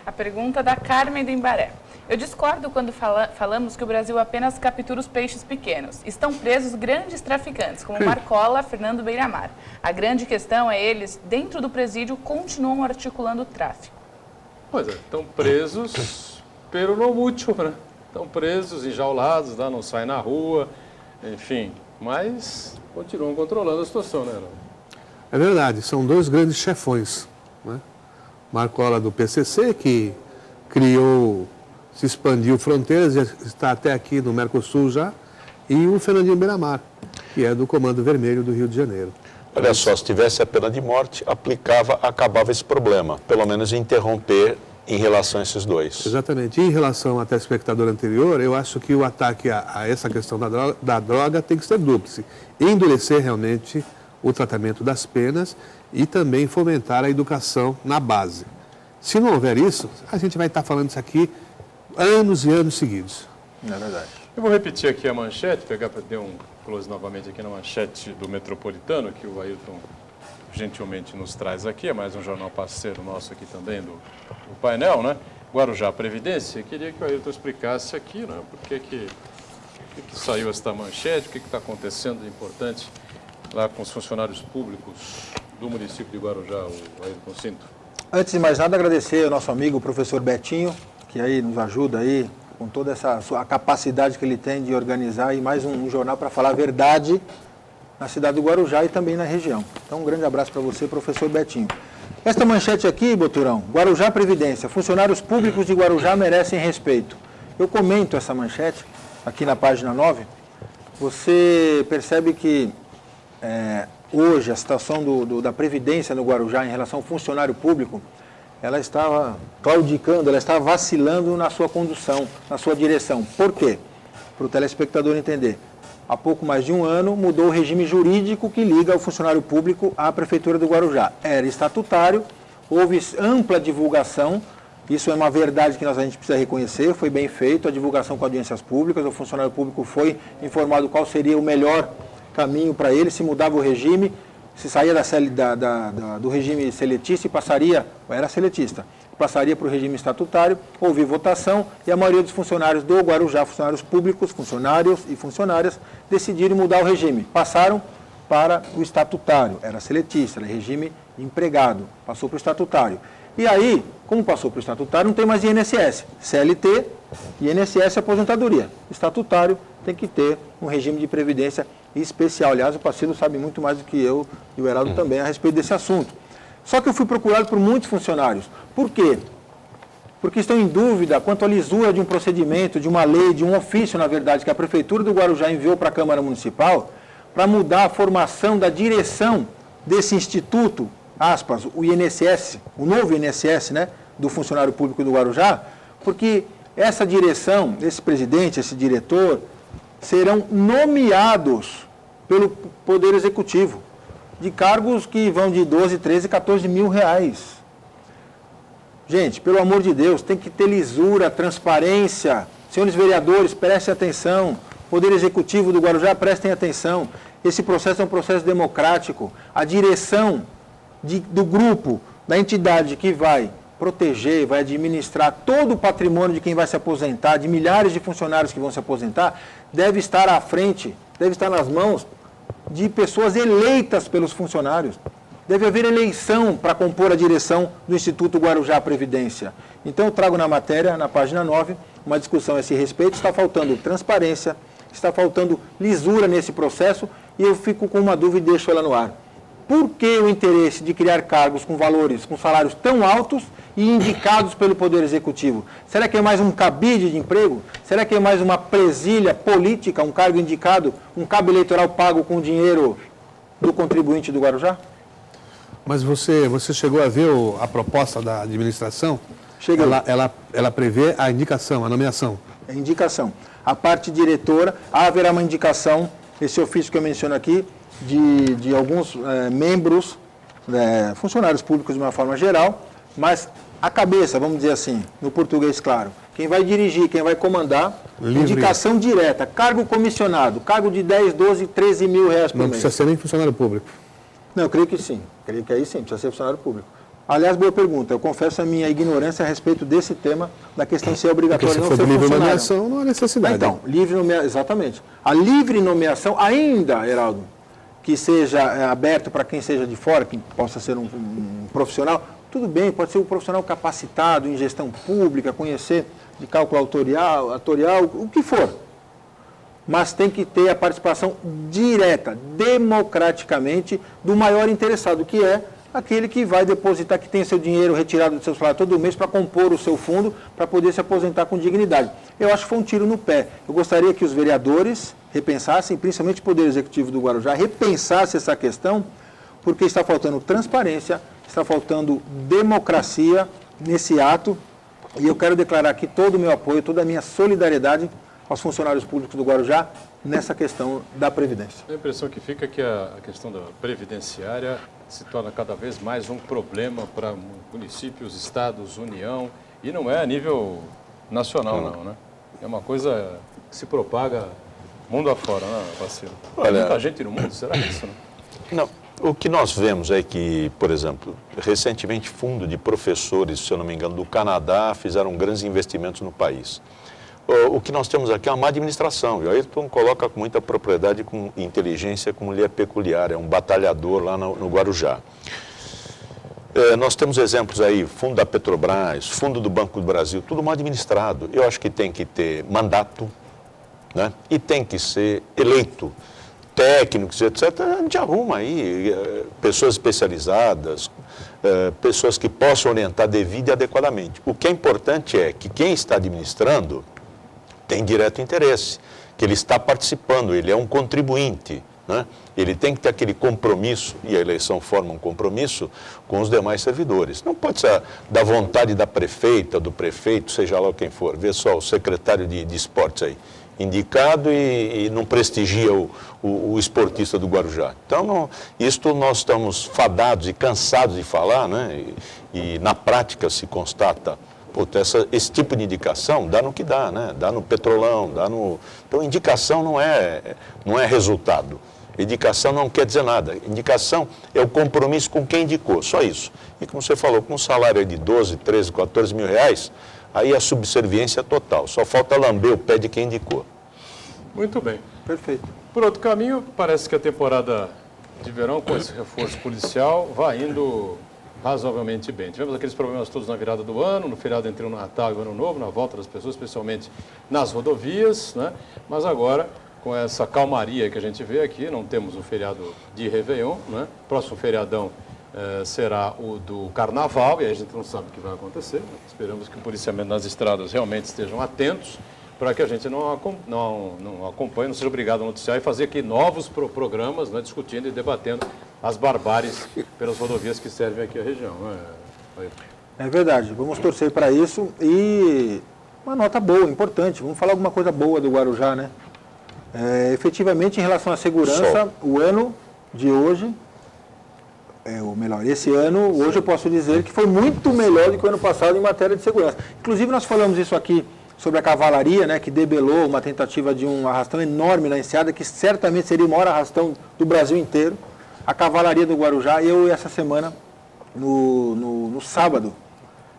A pergunta da Carmen do Embaré. Eu discordo quando falamos que o Brasil apenas captura os peixes pequenos. Estão presos grandes traficantes, como Marcola, Fernando Beiramar. A grande questão é eles, dentro do presídio, continuam articulando o tráfico. Pois é, estão presos pelo não mútuo, né? Estão presos, enjaulados, lá, não saem na rua, enfim. Mas continuam controlando a situação, né, Heraldo? É verdade, são dois grandes chefões, né? Marcola do PCC, que criou, se expandiu fronteiras, já está até aqui no Mercosul já, e o Fernandinho Beiramar, que é do Comando Vermelho do Rio de Janeiro. Olha só, se tivesse a pena de morte, acabava esse problema, pelo menos interromper em relação a esses dois. Exatamente. E em relação ao telespectador anterior, eu acho que o ataque a essa questão da droga tem que ser dúplice. Endurecer realmente o tratamento das penas e também fomentar a educação na base. Se não houver isso, a gente vai estar falando isso aqui anos e anos seguidos. É verdade. Eu vou repetir aqui a manchete, pegar para ter um close novamente aqui na manchete do Metropolitano, que o Ayrton gentilmente nos traz aqui, é mais um jornal parceiro nosso aqui também do painel, né? Guarujá Previdência. Eu queria que o Ayrton explicasse aqui, né? Por que saiu esta manchete, o que está acontecendo de importante lá com os funcionários públicos do município de Guarujá, o Ayrton Cinto. Antes de mais nada, agradecer ao nosso amigo, o professor Betinho, que aí nos ajuda aí com toda a capacidade que ele tem de organizar aí mais um jornal para falar a verdade na cidade do Guarujá e também na região. Então, um grande abraço para você, professor Betinho. Esta manchete aqui, Boturão, Guarujá Previdência, funcionários públicos de Guarujá merecem respeito. eu comento essa manchete aqui na página 9, você percebe que hoje a situação da Previdência no Guarujá em relação ao funcionário público, ela estava claudicando, ela estava vacilando na sua condução, na sua direção. Por quê? Para o telespectador entender. Há pouco mais de um ano mudou o regime jurídico que liga o funcionário público à Prefeitura do Guarujá. Era estatutário, houve ampla divulgação, isso é uma verdade que a gente precisa reconhecer, foi bem feito, a divulgação com audiências públicas, o funcionário público foi informado qual seria o melhor caminho para ele, se mudava o regime, se saía do regime seletista e passaria, era seletista, passaria para o regime estatutário, houve votação e a maioria dos funcionários do Guarujá, funcionários públicos, funcionários e funcionárias, decidiram mudar o regime. Passaram para o estatutário, era seletista, era regime de empregado, passou para o estatutário. E aí, como passou para o estatutário, não tem mais INSS, CLT, INSS é aposentadoria. Estatutário tem que ter um regime de previdência especial. Aliás, o Pacílio sabe muito mais do que eu e o Heraldo também a respeito desse assunto. Só que eu fui procurado por muitos funcionários. Por quê? Porque estão em dúvida quanto à lisura de um procedimento, de uma lei, de um ofício, na verdade, que a Prefeitura do Guarujá enviou para a Câmara Municipal para mudar a formação da direção desse instituto, aspas, o INSS, o novo INSS, né, do funcionário público do Guarujá, porque essa direção, esse presidente, esse diretor, serão nomeados pelo Poder Executivo, de cargos que vão de 12, 13, 14 mil reais. Gente, pelo amor de Deus, tem que ter lisura, transparência. Senhores vereadores, prestem atenção. Poder Executivo do Guarujá, prestem atenção. Esse processo é um processo democrático. A direção do grupo, da entidade que vai proteger, vai administrar todo o patrimônio de quem vai se aposentar, de milhares de funcionários que vão se aposentar, deve estar à frente, deve estar nas mãos de pessoas eleitas pelos funcionários. Deve haver eleição para compor a direção do Instituto Guarujá Previdência. Então eu trago na matéria, na página 9, uma discussão a esse respeito. Está faltando transparência, está faltando lisura nesse processo e eu fico com uma dúvida e deixo ela no ar. Por que o interesse de criar cargos com valores, com salários tão altos e indicados pelo Poder Executivo? Será que é mais um cabide de emprego? Será que é mais uma presilha política, um cargo indicado, um cabo eleitoral pago com dinheiro do contribuinte do Guarujá? Mas você chegou a ver a proposta da administração? Cheguei. Ela prevê a indicação, a nomeação. É indicação. A parte diretora, haverá uma indicação, esse ofício que eu menciono aqui, de alguns membros, funcionários públicos de uma forma geral, mas a cabeça, vamos dizer assim, no português claro, quem vai dirigir, quem vai comandar, livre. Indicação direta, cargo comissionado, cargo de 10, 12, 13 mil reais por mês. Não precisa ser nem funcionário público. Não, eu creio que sim, creio que aí sim, precisa ser funcionário público. Aliás, boa pergunta, eu confesso a minha ignorância a respeito desse tema, da questão de ser obrigatório não ser funcionário. Livre nomeação não há necessidade. Então, livre nomeação, exatamente. A livre nomeação, ainda, Heraldo, que seja aberto para quem seja de fora, que possa ser um profissional, tudo bem, pode ser um profissional capacitado em gestão pública, conhecer de cálculo autorial, o que for. Mas tem que ter a participação direta, democraticamente, do maior interessado, que é aquele que vai depositar, que tem seu dinheiro retirado do seu salário todo mês para compor o seu fundo, para poder se aposentar com dignidade. Eu acho que foi um tiro no pé. Eu gostaria que os vereadores repensassem, principalmente o Poder Executivo do Guarujá, repensasse essa questão, porque está faltando transparência, está faltando democracia nesse ato, e eu quero declarar aqui todo o meu apoio, toda a minha solidariedade aos funcionários públicos do Guarujá nessa questão da Previdência. A impressão que fica é que a questão da previdenciária se torna cada vez mais um problema para municípios, estados, União, e não é a nível nacional, não, né? É uma coisa que se propaga mundo afora, né, Pacílio? Olha, muita gente no mundo, será isso? Né? Não. O que nós vemos é que, por exemplo, recentemente, fundo de professores, se eu não me engano, do Canadá, fizeram grandes investimentos no país. O que nós temos aqui é uma má administração. E o Ayrton coloca com muita propriedade, com inteligência, como lhe é peculiar. É um batalhador lá no Guarujá. Nós temos exemplos aí, fundo da Petrobras, fundo do Banco do Brasil, tudo mal administrado. Eu acho que tem que ter mandato, né? E tem que ser eleito. Técnicos, etc., a gente arruma aí pessoas especializadas, pessoas que possam orientar devida e adequadamente. O que é importante é que quem está administrando tem direto interesse, que ele está participando, ele é um contribuinte, né? Ele tem que ter aquele compromisso, e a eleição forma um compromisso com os demais servidores. Não pode ser da vontade da prefeita, do prefeito, seja lá quem for. Vê só o secretário de esportes aí, indicado e não prestigia o esportista do Guarujá. Então, isto nós estamos fadados e cansados de falar, né? E na prática se constata, esse tipo de indicação dá no que dá, né? Dá no Petrolão, dá no... Então, indicação não é resultado. Indicação não quer dizer nada. Indicação é o compromisso com quem indicou, só isso. E como você falou, com um salário de 12, 13, 14 mil reais, aí a subserviência total. Só falta lamber o pé de quem indicou. Muito bem. Perfeito. Por outro caminho, parece que a temporada de verão, com esse reforço policial, vai indo razoavelmente bem. Tivemos aqueles problemas todos na virada do ano, no feriado entre o Natal e o Ano Novo, na volta das pessoas, especialmente nas rodovias, né? Mas agora, com essa calmaria que a gente vê aqui, não temos o feriado de Réveillon, né? Próximo feriadão será o do Carnaval, e aí a gente não sabe o que vai acontecer. Esperamos que o policiamento nas estradas realmente estejam atentos, para que a gente não acompanhe, não seja obrigado a noticiar e fazer aqui novos programas, né, discutindo e debatendo as barbáries pelas rodovias que servem aqui a região. É verdade, vamos torcer para isso e uma nota boa, importante, vamos falar alguma coisa boa do Guarujá, né? Efetivamente, em relação à segurança, o ano de hoje, ou melhor, esse ano, hoje eu posso dizer que foi muito melhor do que o ano passado em matéria de segurança. Inclusive, nós falamos isso aqui sobre a cavalaria, né, que debelou uma tentativa de um arrastão enorme na enseada, que certamente seria o maior arrastão do Brasil inteiro. A cavalaria do Guarujá, essa semana, no sábado,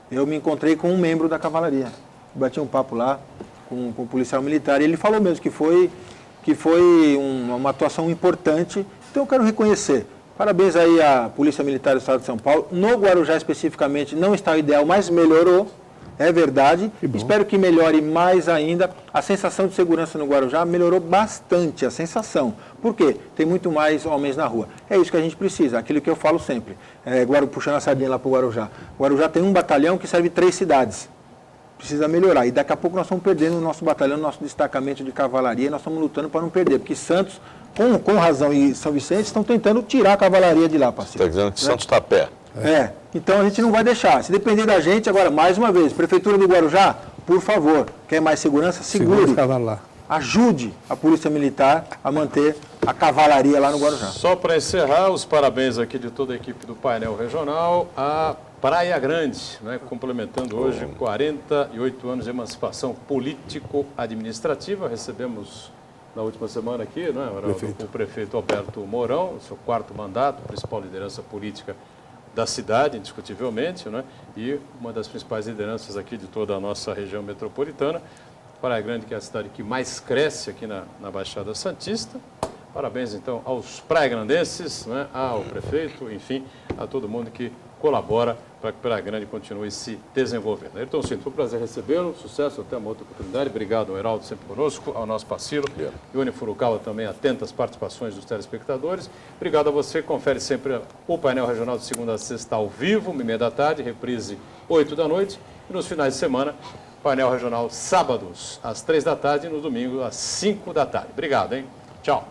eu me encontrei com um membro da cavalaria. Bati um papo lá com o policial militar e ele falou mesmo que foi uma atuação importante. Então eu quero reconhecer. Parabéns aí à Polícia Militar do Estado de São Paulo. No Guarujá especificamente não está o ideal, mas melhorou. É verdade. Espero que melhore mais ainda. A sensação de segurança no Guarujá melhorou bastante, a sensação. Por quê? Tem muito mais homens na rua. É isso que a gente precisa, aquilo que eu falo sempre. Puxando a sardinha lá para o Guarujá. O Guarujá tem um batalhão que serve 3 cidades. Precisa melhorar. E daqui a pouco nós estamos perdendo o nosso batalhão, o nosso destacamento de cavalaria. Nós estamos lutando para não perder. Porque Santos, com razão, e São Vicente estão tentando tirar a cavalaria de lá, parceiro. Está dizendo que Santos está a pé. Então a gente não vai deixar. Se depender da gente, agora, mais uma vez, Prefeitura do Guarujá, por favor, quer mais segurança? Segure. Ajude a Polícia Militar a manter a cavalaria lá no Guarujá. Só para encerrar, os parabéns aqui de toda a equipe do painel regional, a Praia Grande, né, complementando hoje 48 anos de emancipação político-administrativa. Recebemos na última semana aqui, né, o prefeito Alberto Mourão, seu 4º mandato, principal liderança política da cidade, indiscutivelmente, né? E uma das principais lideranças aqui de toda a nossa região metropolitana. Praia Grande, que é a cidade que mais cresce aqui na Baixada Santista. Parabéns, então, aos praia-grandenses, né? Ao prefeito, enfim, a todo mundo que colabora para que Praia Grande continue se desenvolvendo. Ayrton Cinto, foi um prazer recebê-lo, sucesso, até uma outra oportunidade. Obrigado ao Heraldo, sempre conosco, ao nosso parceiro, Ione Furukawa também atento às participações dos telespectadores. Obrigado a você, confere sempre o painel regional de segunda a sexta ao vivo, 1h30 da tarde, reprise 8 da noite, e nos finais de semana, painel regional sábados às 3 da tarde e no domingo às 5 da tarde. Obrigado, hein? Tchau.